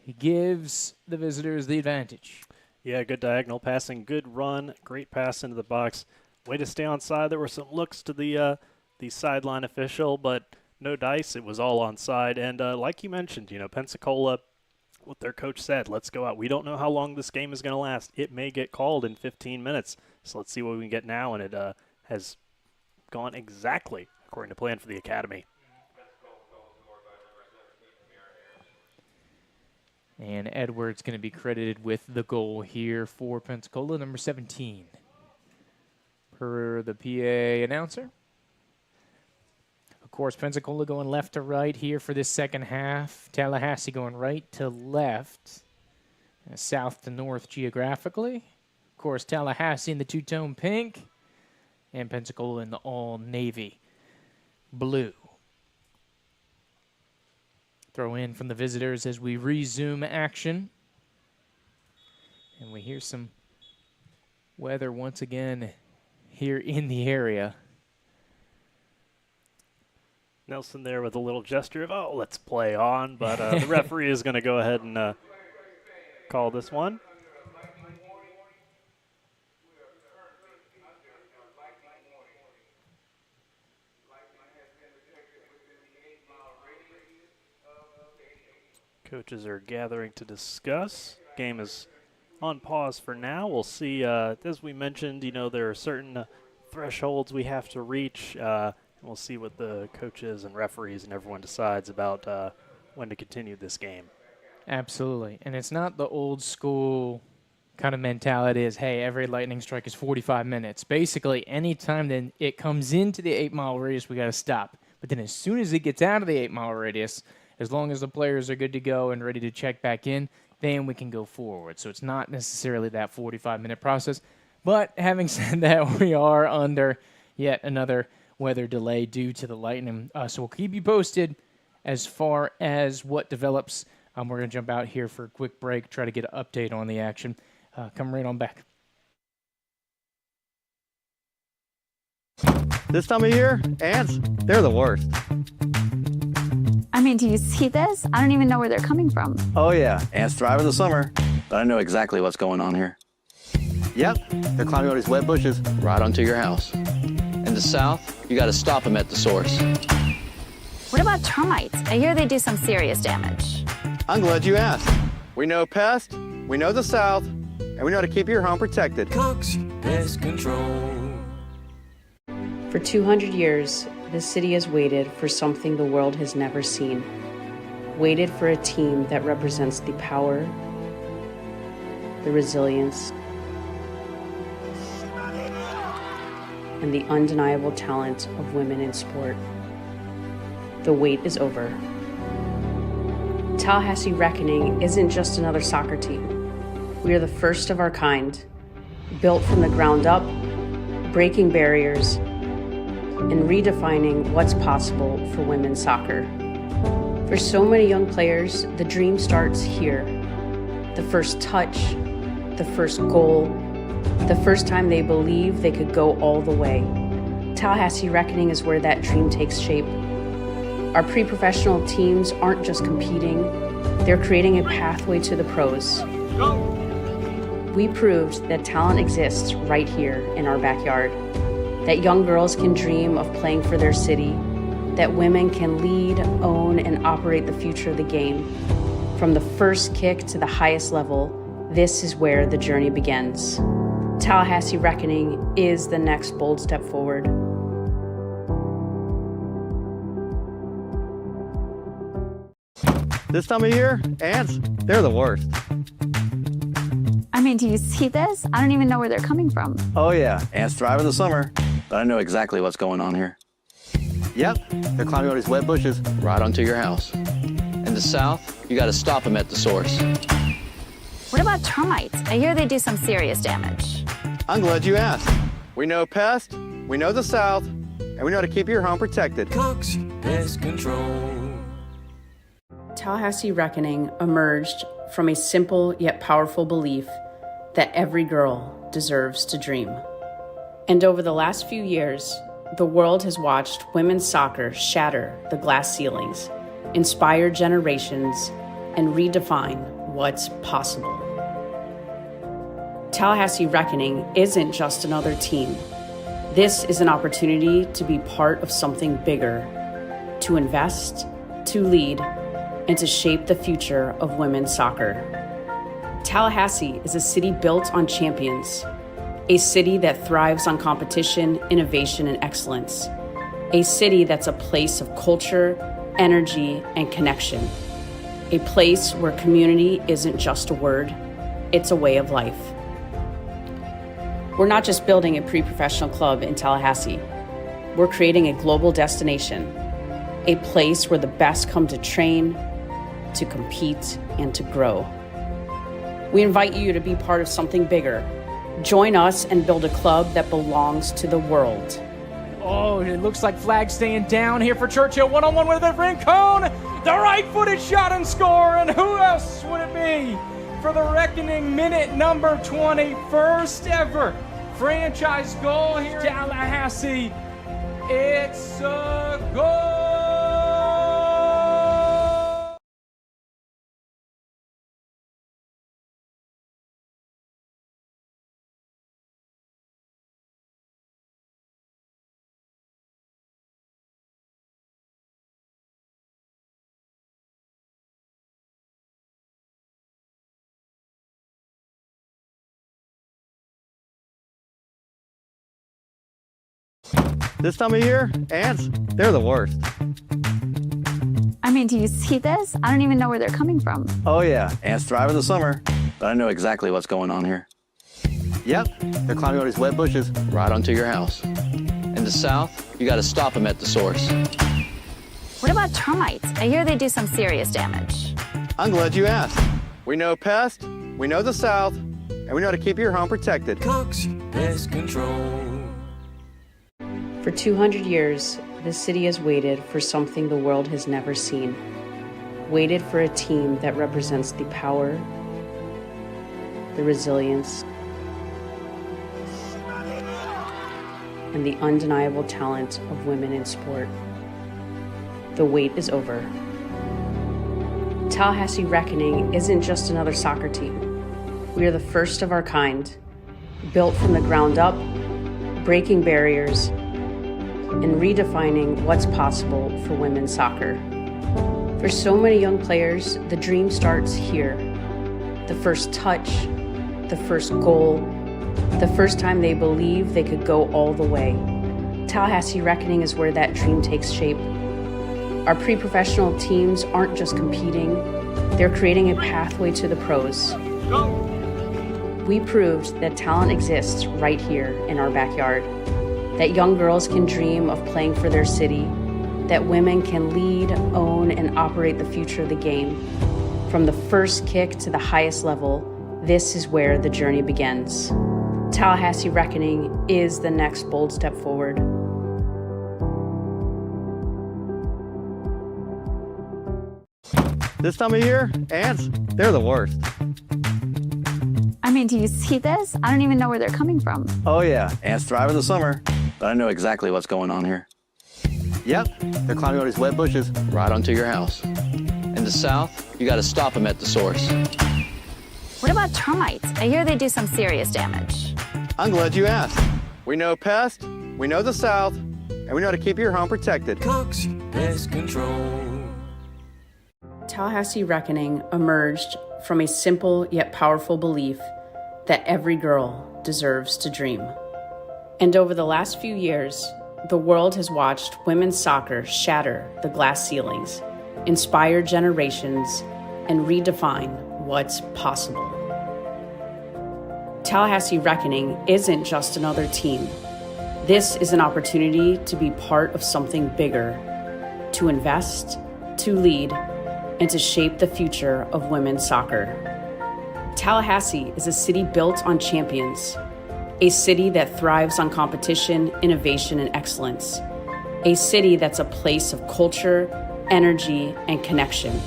He gives the visitors the advantage. Yeah, good diagonal passing, good run, great pass into the box. Way to stay onside. There were some looks to the sideline official, but no dice. It was all onside. And like you mentioned, Pensacola, what their coach said, let's go out. We don't know how long this game is going to last. It may get called in 15 minutes. So let's see what we can get now. And it has gone exactly according to plan for the academy. And Edwards going to be credited with the goal here for Pensacola, number 17. Per the PA announcer. Of course, Pensacola going left to right here for this second half. Tallahassee going right to left, south to north geographically. Of course, Tallahassee in the two-tone pink, and Pensacola in the all-navy blue. Throw in from the visitors as we resume action. And we hear some weather once again here in the area. Nelson there with a little gesture of, oh, let's play on. But the referee is going to go ahead and call this one. Coaches are gathering to discuss. Game is on pause for now. We'll see. As we mentioned, there are certain thresholds we have to reach. We'll see what the coaches and referees and everyone decides about when to continue this game. Absolutely. And it's not the old school kind of mentality is, hey, every lightning strike is 45 minutes. Basically, anytime then it comes into the 8-mile radius, we got to stop. But then as soon as it gets out of the 8-mile radius, as long as the players are good to go and ready to check back in, then we can go forward. So it's not necessarily that 45-minute process. But having said that, we are under yet another weather delay due to the lightning. So we'll keep you posted as far as what develops. We're going to jump out here for a quick break, try to get an update on the action. Come right on back. This time of year, ants, they're the worst. I mean, do you see this? I don't even know where they're coming from. Oh yeah, ants thrive in the summer. But I know exactly what's going on here. Yep, they're climbing all these wet bushes. Right onto your house. In the south, you got to stop them at the source. What about termites? I hear they do some serious damage. I'm glad you asked. We know pest, we know the South, and we know how to keep your home protected. Cook's Pest Control. For 200 years, this city has waited for something the world has never seen. Waited for a team that represents the power, the resilience, and the undeniable talent of women in sport. The wait is over. Tallahassee Reckoning isn't just another soccer team. We are the first of our kind, built from the ground up, breaking barriers, and redefining what's possible for women's soccer. For so many young players, the dream starts here. The first touch, the first goal, the first time they believe they could go all the way. Tallahassee Reckoning is where that dream takes shape. Our pre-professional teams aren't just competing, they're creating a pathway to the pros. We proved that talent exists right here in our backyard, that young girls can dream of playing for their city, that women can lead, own, and operate the future of the game. From the first kick to the highest level, this is where the journey begins. Tallahassee Reckoning is the next bold step forward. This time of year, ants, they're the worst. I mean, do you see this? I don't even know where they're coming from. Oh yeah, ants thrive in the summer. But I know exactly what's going on here. Yep, they're climbing all these wet bushes. Right onto your house. In the south, you got to stop them at the source. What about termites? I hear they do some serious damage. I'm glad you asked. We know pest, we know the South, and we know how to keep your home protected. Cook's Pest Control. Tallahassee Reckoning emerged from a simple yet powerful belief that every girl deserves to dream. And over the last few years, the world has watched women's soccer shatter the glass ceilings, inspire generations, and redefine what's possible. Tallahassee Reckoning isn't just another team. This is an opportunity to be part of something bigger, to invest, to lead, and to shape the future of women's soccer. Tallahassee is a city built on champions, a city that thrives on competition, innovation, and excellence, a city that's a place of culture, energy, and connection, a place where community isn't just a word, it's a way of life. We're not just building a pre-professional club in Tallahassee, we're creating a global destination, a place where the best come to train, to compete, and to grow. We invite you to be part of something bigger. Join us and build a club that belongs to the world. Oh, it looks like flag staying down here for Churchill. One-on-one with it, Rincon. The right-footed shot and score. And who else would it be for the Reckoning minute number 20? First ever franchise goal here in Tallahassee. It's a goal. This time of year, ants, they're the worst. I mean, do you see this? I don't even know where they're coming from. Oh yeah, ants thrive in the summer. But I know exactly what's going on here. Yep, they're climbing all these wet bushes. Right onto your house. In the south, you got to stop them at the source. What about termites? I hear they do some serious damage. I'm glad you asked. We know pests, we know the South, and we know how to keep your home protected. Cook's Pest Control. For 200 years, this city has waited for something the world has never seen. Waited for a team that represents the power, the resilience, and the undeniable talent of women in sport. The wait is over. Tallahassee Reckoning isn't just another soccer team. We are the first of our kind, built from the ground up, breaking barriers, and redefining what's possible for women's soccer. For so many young players, the dream starts here. The first touch, the first goal, the first time they believe they could go all the way. Tallahassee Reckoning is where that dream takes shape. Our pre-professional teams aren't just competing, they're creating a pathway to the pros. We proved that talent exists right here in our backyard, that young girls can dream of playing for their city, that women can lead, own, and operate the future of the game. From the first kick to the highest level, this is where the journey begins. Tallahassee Reckoning is the next bold step forward. This time of year, ants, they're the worst. I mean, do you see this? I don't even know where they're coming from. Oh yeah, ants thrive in the summer. But I know exactly what's going on here. Yep, they're climbing all these wet bushes. Right onto your house. In the south, you got to stop them at the source. What about termites? I hear they do some serious damage. I'm glad you asked. We know pests, we know the South, and we know how to keep your home protected. Cook's Pest Control. Tallahassee Reckoning emerged from a simple yet powerful belief that every girl deserves to dream. And over the last few years, the world has watched women's soccer shatter the glass ceilings, inspire generations, and redefine what's possible. Tallahassee Reckoning isn't just another team. This is an opportunity to be part of something bigger, to invest, to lead, and to shape the future of women's soccer. Tallahassee is a city built on champions, a city that thrives on competition, innovation, and excellence, a city that's a place of culture, energy, and connection,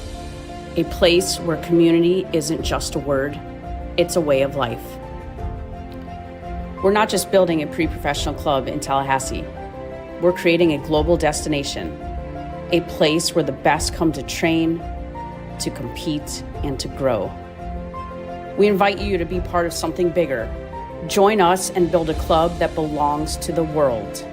a place where community isn't just a word, it's a way of life. We're not just building a pre-professional club in Tallahassee, we're creating a global destination, a place where the best come to train, to compete, and to grow. We invite you to be part of something bigger. Join us and build a club that belongs to the world.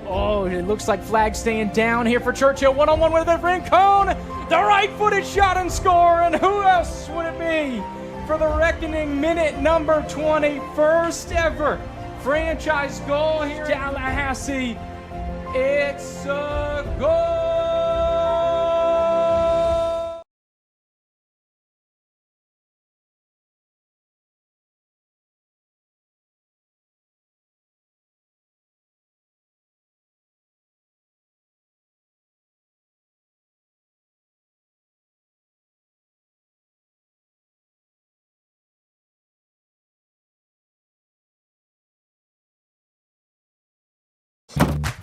Oh, it looks like flag staying down here for Churchill. One-on-one with their friend Cone. The right-footed shot and score. And who else would it be for the Reckoning minute number 20? First ever franchise goal here in Tallahassee. It's a goal.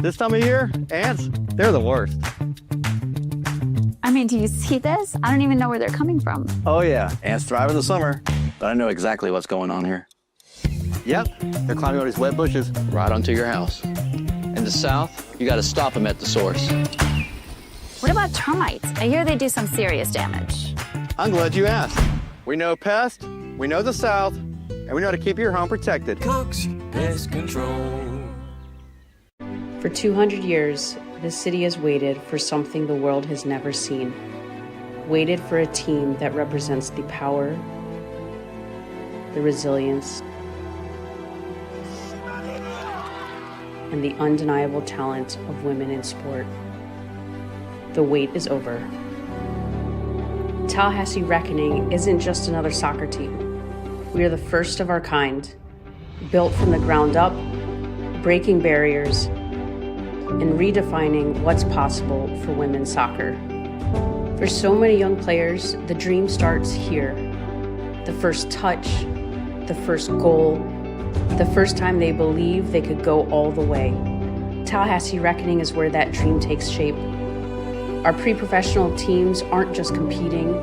This time of year, ants, they're the worst. I mean, do you see this? I don't even know where they're coming from. Oh yeah, ants thrive in the summer. But I know exactly what's going on here. Yep, they're climbing all these wet bushes. Right onto your house. In the south, you got to stop them at the source. What about termites? I hear they do some serious damage. I'm glad you asked. We know pests, we know the South, and we know how to keep your home protected. Cook's Pest Control. For 200 years, this city has waited for something the world has never seen. Waited for a team that represents the power, the resilience, and the undeniable talent of women in sport. The wait is over. Tallahassee Reckoning isn't just another soccer team. We are the first of our kind, built from the ground up, breaking barriers, and redefining what's possible for women's soccer. For so many young players, the dream starts here. The first touch, the first goal, the first time they believe they could go all the way. Tallahassee Reckoning is where that dream takes shape. Our pre-professional teams aren't just competing,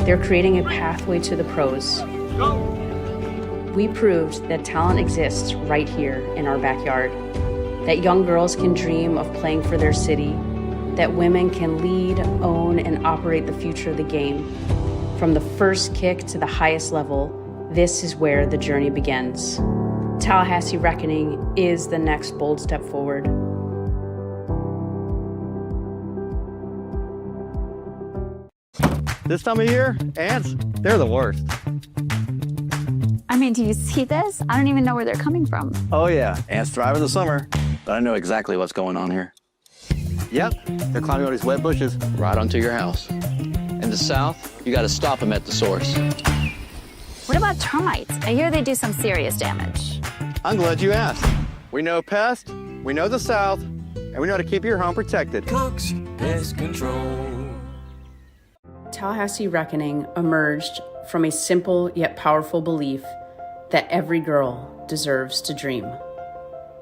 they're creating a pathway to the pros. We proved that talent exists right here in our backyard, that young girls can dream of playing for their city, that women can lead, own, and operate the future of the game. From the first kick to the highest level, this is where the journey begins. Tallahassee Reckoning is the next bold step forward. This time of year, ants, they're the worst. I mean, do you see this? I don't even know where they're coming from. Oh yeah, ants thrive in the summer. But I know exactly what's going on here. Yep, they're climbing all these wet bushes. Right onto your house. In the south, you gotta stop them at the source. What about termites? I hear they do some serious damage. I'm glad you asked. We know pests, we know the South, and we know how to keep your home protected. Cook's Pest Control. Tallahassee Reckoning emerged from a simple yet powerful belief that every girl deserves to dream.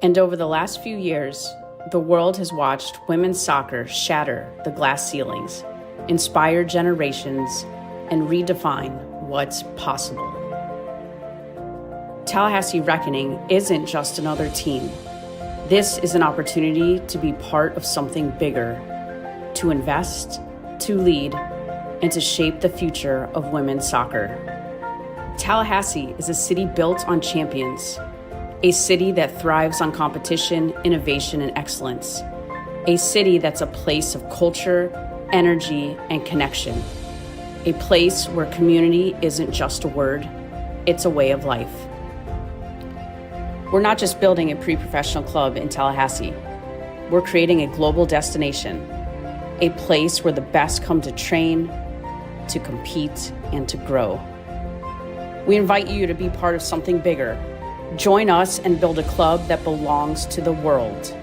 And over the last few years, the world has watched women's soccer shatter the glass ceilings, inspire generations, and redefine what's possible. Tallahassee Reckoning isn't just another team. This is an opportunity to be part of something bigger, to invest, to lead, and to shape the future of women's soccer. Tallahassee is a city built on champions, a city that thrives on competition, innovation, and excellence, a city that's a place of culture, energy, and connection, a place where community isn't just a word, it's a way of life. We're not just building a pre-professional club in Tallahassee, we're creating a global destination, a place where the best come to train, to compete, and to grow. We invite you to be part of something bigger. Join us and build a club that belongs to the world.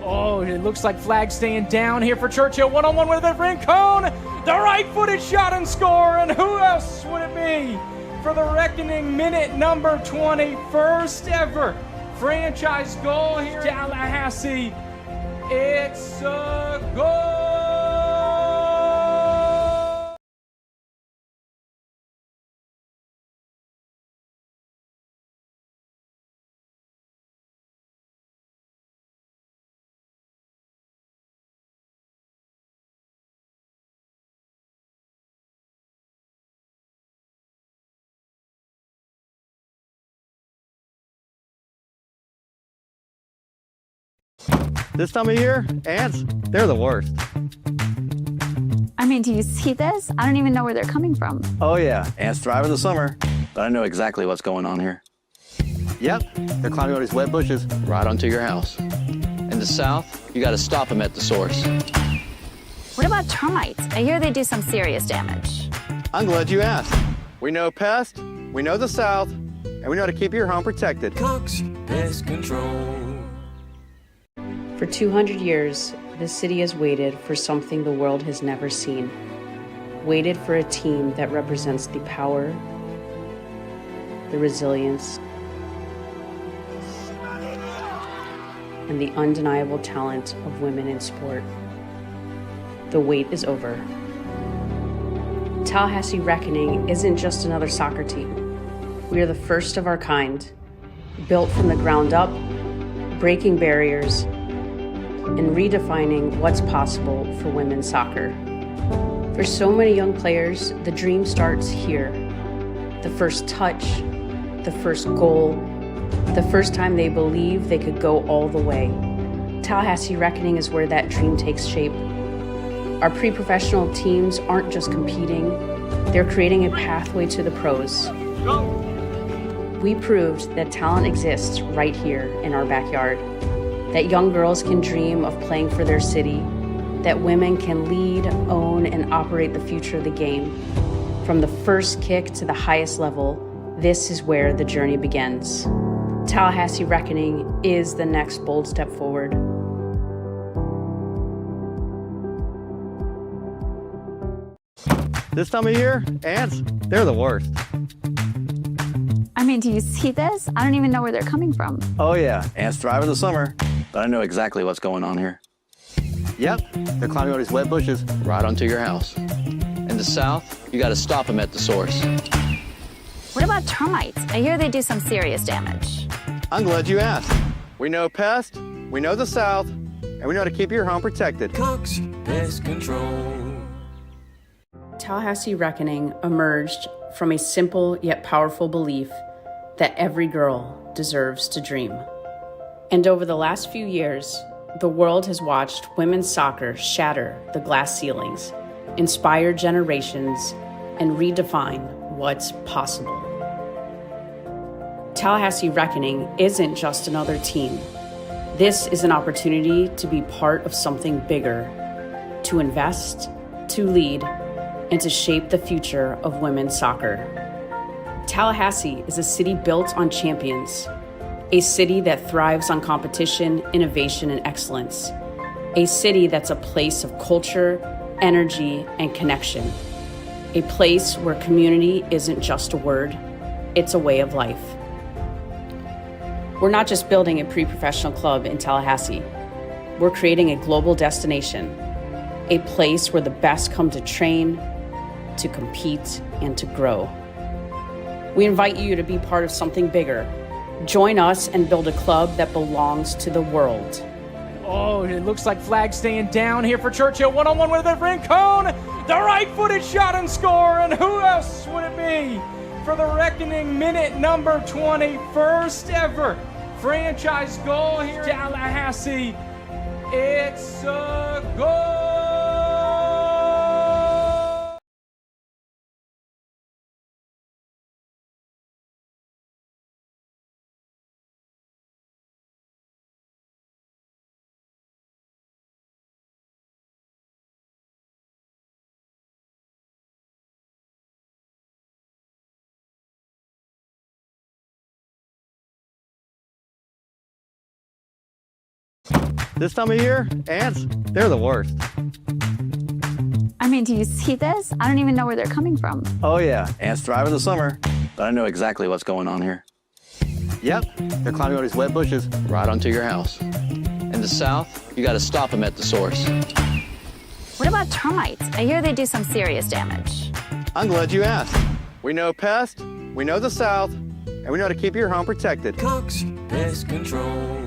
Oh, it looks like flag staying down here for Churchill. One-on-one with a Rincon. The right-footed shot and score. And who else would it be for the Reckoning minute number 20? First ever franchise goal here in Tallahassee. It's a goal. This time of year, ants, they're the worst. I mean, do you see this? I don't even know where they're coming from. Oh yeah, ants thrive in the summer. But I know exactly what's going on here. Yep, they're climbing all these wet bushes. Right onto your house. In the south, you gotta stop them at the source. What about termites? I hear they do some serious damage. I'm glad you asked. We know pests, we know the South, and we know how to keep your home protected. Cook's Pest Control. For 200 years, this city has waited for something the world has never seen. Waited for a team that represents the power, the resilience, and the undeniable talent of women in sport. The wait is over. Tallahassee Reckoning isn't just another soccer team. We are the first of our kind, built from the ground up, breaking barriers, and redefining what's possible for women's soccer. For so many young players, the dream starts here. The first touch, the first goal, the first time they believe they could go all the way. Tallahassee Reckoning is where that dream takes shape. Our pre-professional teams aren't just competing, they're creating a pathway to the pros. We proved that talent exists right here in our backyard, that young girls can dream of playing for their city, that women can lead, own, and operate the future of the game. From the first kick to the highest level, this is where the journey begins. Tallahassee Reckoning is the next bold step forward. This time of year, ants, they're the worst. I mean, do you see this? I don't even know where they're coming from. Oh yeah, ants thrive in the summer. But I know exactly what's going on here. Yep, they're climbing all these wet bushes. Right onto your house. In the south, you gotta stop them at the source. What about termites? I hear they do some serious damage. I'm glad you asked. We know pest, we know the South, and we know how to keep your home protected. Cook's Pest Control. Tallahassee Reckoning emerged from a simple yet powerful belief that every girl deserves to dream. And over the last few years, the world has watched women's soccer shatter the glass ceilings, inspire generations, and redefine what's possible. Tallahassee Reckoning isn't just another team. This is an opportunity to be part of something bigger, to invest, to lead, and to shape the future of women's soccer. Tallahassee is a city built on champions, a city that thrives on competition, innovation, and excellence, a city that's a place of culture, energy, and connection, a place where community isn't just a word, it's a way of life. We're not just building a pre-professional club in Tallahassee. We're creating a global destination, a place where the best come to train, to compete, and to grow. We invite you to be part of something bigger. Join us and build a club that belongs to the world. Oh, it looks like flag staying down here for Churchill. One-on-one with Rincon. The right-footed shot and score. And who else would it be for the Reckoning minute number 20? First ever franchise goal here in Tallahassee. It's a goal. This time of year, ants, they're the worst. I mean, do you see this? I don't even know where they're coming from. Oh yeah, ants thrive in the summer. But I know exactly what's going on here. Yep, they're climbing all these wet bushes. Right onto your house. In the south, you gotta stop them at the source. What about termites? I hear they do some serious damage. I'm glad you asked. We know pest, we know the South, and we know how to keep your home protected. Cook's Pest Control.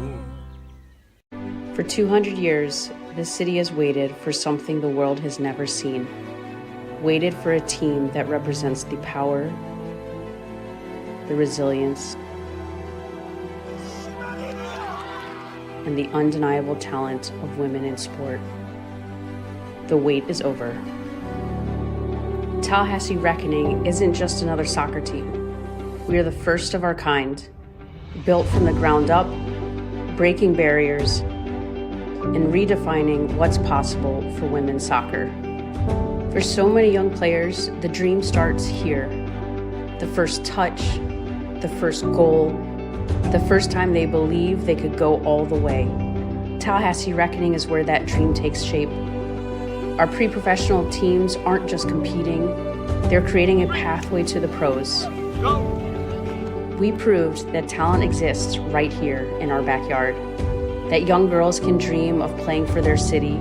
For 200 years, this city has waited for something the world has never seen. Waited for a team that represents the power, the resilience, and the undeniable talent of women in sport. The wait is over. Tallahassee Reckoning isn't just another soccer team. We are the first of our kind, built from the ground up, breaking barriers, and redefining what's possible for women's soccer. For so many young players, the dream starts here. The first touch, the first goal, the first time they believe they could go all the way. Tallahassee Reckoning is where that dream takes shape. Our pre-professional teams aren't just competing, they're creating a pathway to the pros. We proved that talent exists right here in our backyard, that young girls can dream of playing for their city,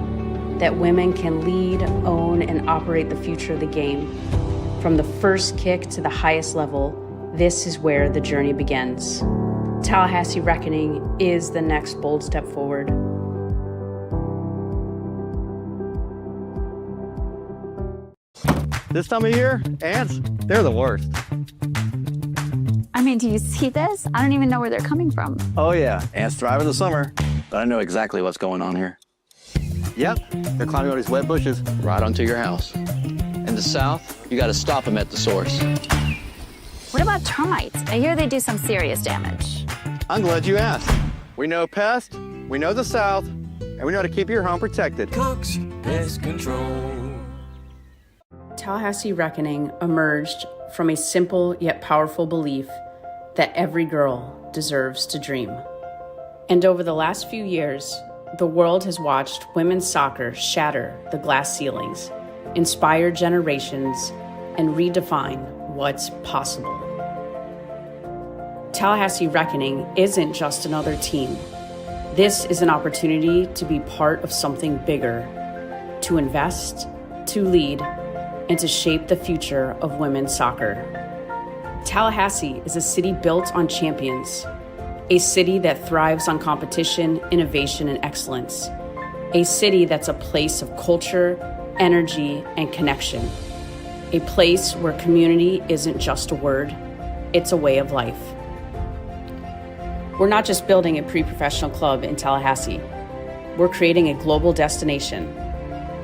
that women can lead, own, and operate the future of the game. From the first kick to the highest level, this is where the journey begins. Tallahassee Reckoning is the next bold step forward. This time of year, ants, they're the worst. I mean, do you see this? I don't even know where they're coming from. Oh yeah, ants thrive in the summer. But I know exactly what's going on here. Yep, they're climbing all these wet bushes. Right onto your house. In the south, you gotta stop them at the source. What about termites? I hear they do some serious damage. I'm glad you asked. We know pest, we know the South, and we know how to keep your home protected. Cook's Pest Control. Tallahassee Reckoning emerged from a simple yet powerful belief that every girl deserves to dream. And over the last few years, the world has watched women's soccer shatter the glass ceilings, inspire generations, and redefine what's possible. Tallahassee Reckoning isn't just another team. This is an opportunity to be part of something bigger, to invest, to lead, and to shape the future of women's soccer. Tallahassee is a city built on champions, a city that thrives on competition, innovation, and excellence, a city that's a place of culture, energy, and connection, a place where community isn't just a word, it's a way of life. We're not just building a pre-professional club in Tallahassee. We're creating a global destination,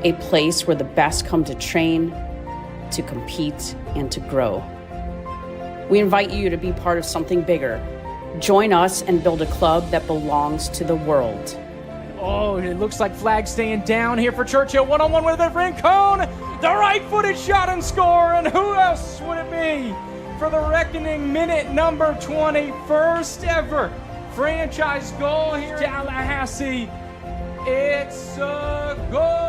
a place where the best come to train, to compete, and to grow. We invite you to be part of something bigger. Join us and build a club that belongs to the world. Oh, it looks like flag staying down here for Churchill. One-on-one with a Rincon. The right-footed shot and score. And who else would it be for the Reckoning minute number 20? First ever franchise goal here in Tallahassee. It's a goal.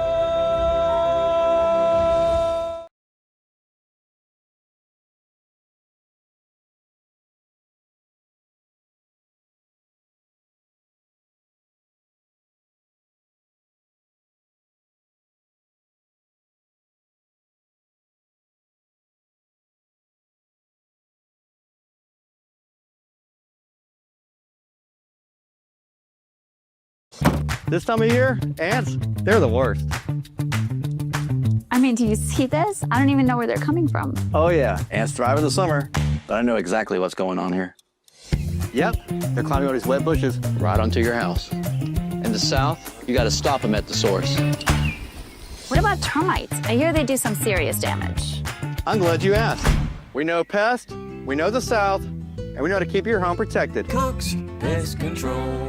This time of year, ants, they're the worst. I mean, do you see this? I don't even know where they're coming from. Oh yeah, ants thrive in the summer. But I know exactly what's going on here. Yep, they're climbing all these wet bushes. Right onto your house. In the South, you got to stop them at the source. What about termites? I hear they do some serious damage. I'm glad you asked. We know pests, we know the South, and we know how to keep your home protected. Cook's Pest Control.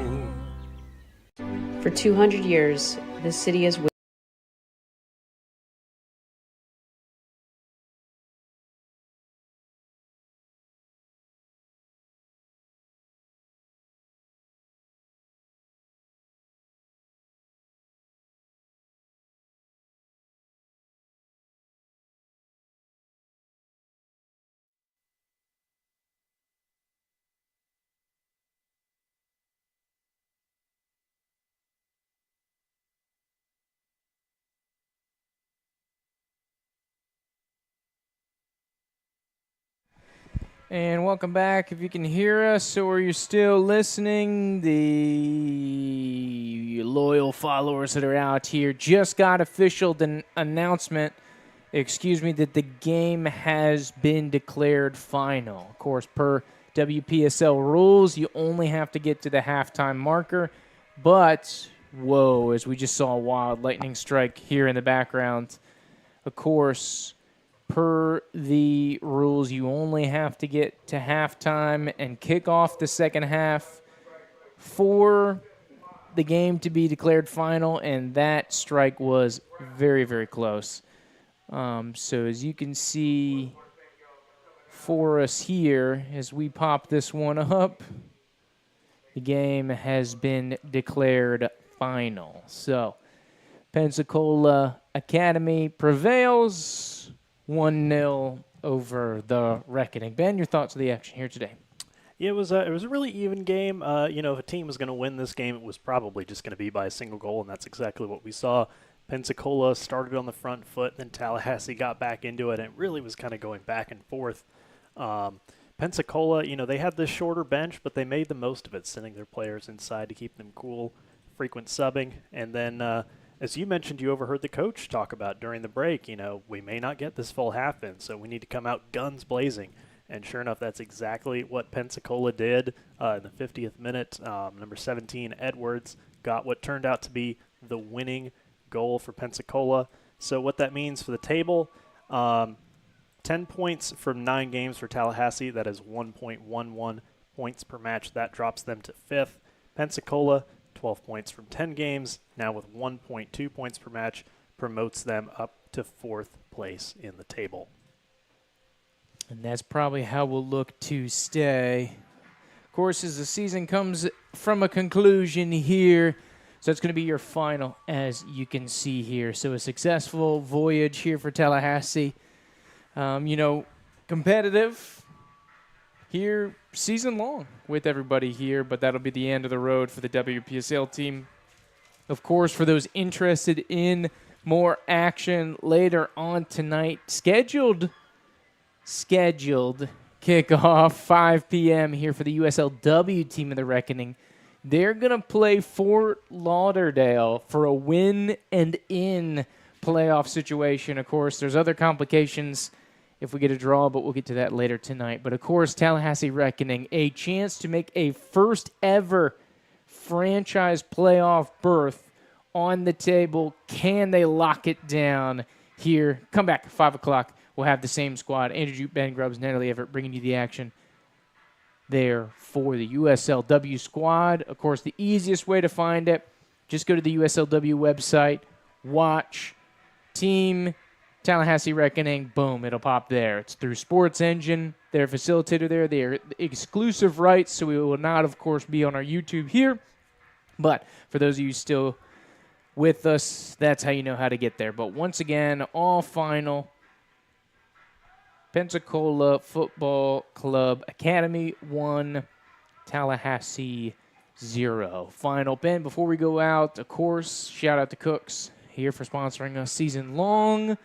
For 200 years, this city has And welcome back. If you can hear us or you're still listening, the loyal followers that are out here just got official announcement, that the game has been declared final. Of course, per Wpsl rules, you only have to get to the halftime marker. But, whoa, as we just saw a wild lightning strike here in the background, of course, per the rules, you only have to get to halftime and kick off the second half for the game to be declared final, and that strike was very, very close. So as you can see for us here, as we pop this one up, the game has been declared final. So Pensacola Academy prevails 1-0 over the Reckoning. Ben, your thoughts of the action here today? Yeah, it was a really even game. If a team was going to win this game, it was probably just going to be by a single goal, and that's exactly what we saw. Pensacola started on the front foot, then Tallahassee got back into it, and it really was kind of going back and forth. Pensacola, they had this shorter bench, but they made the most of it, sending their players inside to keep them cool, frequent subbing, and then as you mentioned, you overheard the coach talk about during the break, we may not get this full half in, so we need to come out guns blazing. And sure enough, that's exactly what Pensacola did in the 50th minute. Number 17, Edwards, got what turned out to be the winning goal for Pensacola. So what that means for the table, 10 points from 9 games for Tallahassee. That is 1.11 points per match. That drops them to 5th. Pensacola, 12 points from 10 games, now with 1.2 points per match, promotes them up to 4th place in the table. And that's probably how we'll look to stay. Of course, as the season comes from a conclusion here, so it's going to be your final, as you can see here. So a successful voyage here for Tallahassee. Competitive here season long with everybody here, but that'll be the end of the road for the WPSL team. Of course, for those interested in more action later on tonight, scheduled kickoff 5 p.m. here for the USLW team of the Reckoning. They're going to play Fort Lauderdale for a win and in playoff situation. Of course, there's other complications if we get a draw, but we'll get to that later tonight. But, of course, Tallahassee Reckoning, a chance to make a first-ever franchise playoff berth on the table. Can they lock it down here? Come back at 5 o'clock. We'll have the same squad. Andrew Jute, Ben Grubbs, Natalie Everett bringing you the action there for the USLW squad. Of course, the easiest way to find it, just go to the USLW website, watch Team Tallahassee Reckoning, boom, it'll pop there. It's through Sports Engine, their facilitator there. They are exclusive rights, so we will not, of course, be on our YouTube here. But for those of you still with us, that's how you know how to get there. But once again, all final. Pensacola Football Club Academy 1, Tallahassee 0. Final. Ben, before we go out, of course, shout out to Cooks here for sponsoring us season long.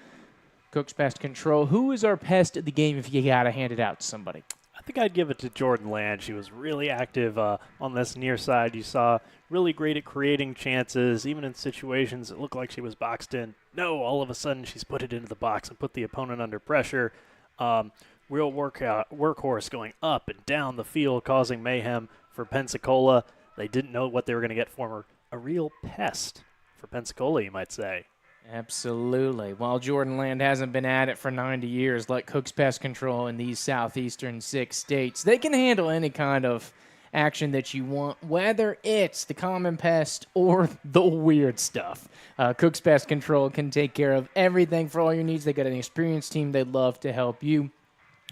Cooks Pest Control. Who is our pest of the game if you got to hand it out to somebody? I think I'd give it to Jordan Land. She was really active on this near side. You saw really great at creating chances, even in situations that looked like she was boxed in. No, all of a sudden she's put it into the box and put the opponent under pressure. Real workhorse going up and down the field, causing mayhem for Pensacola. They didn't know what they were going to get from her. A real pest for Pensacola, you might say. Absolutely. While Jordan Land hasn't been at it for 90 years, like Cooks Pest Control in these southeastern 6 states, they can handle any kind of action that you want, whether it's the common pest or the weird stuff. Cooks Pest Control can take care of everything for all your needs. They got an experienced team. They'd love to help you.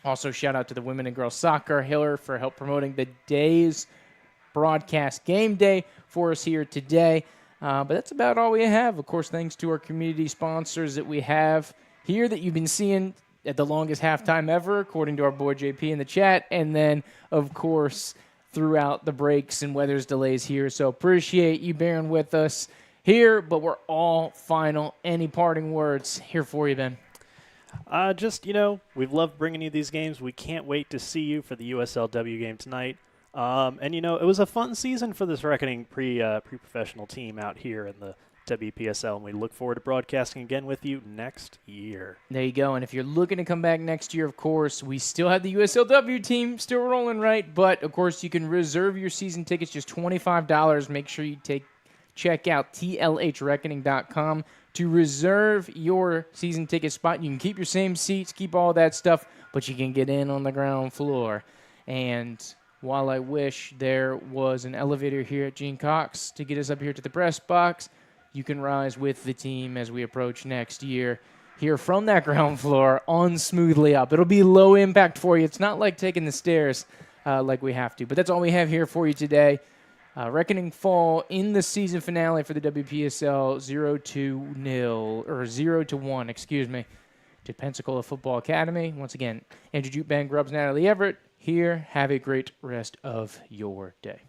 Also, shout out to the women and girls soccer Hiller for help promoting the day's broadcast game day for us here today. But that's about all we have. Of course, thanks to our community sponsors that we have here that you've been seeing at the longest halftime ever, according to our boy JP in the chat. And then, of course, throughout the breaks and weather's delays here. So appreciate you bearing with us here, but we're all final. Any parting words here for you, Ben? We've loved bringing you these games. We can't wait to see you for the USLW game tonight. It was a fun season for this Reckoning pre-professional team out here in the WPSL, and we look forward to broadcasting again with you next year. There you go. And if you're looking to come back next year, of course, we still have the USLW team still rolling, right? But, of course, you can reserve your season tickets, just $25. Make sure you check out tlhreckoning.com to reserve your season ticket spot. You can keep your same seats, keep all that stuff, but you can get in on the ground floor. And while I wish there was an elevator here at Gene Cox to get us up here to the press box, you can rise with the team as we approach next year here from that ground floor on Smoothly Up. It'll be low impact for you. It's not like taking the stairs like we have to. But that's all we have here for you today. Reckoning fall in the season finale for the WPSL 0-1, to Pensacola Football Academy. Once again, Andrew Jute, Ben Grubbs, Natalie Everett here. Have a great rest of your day.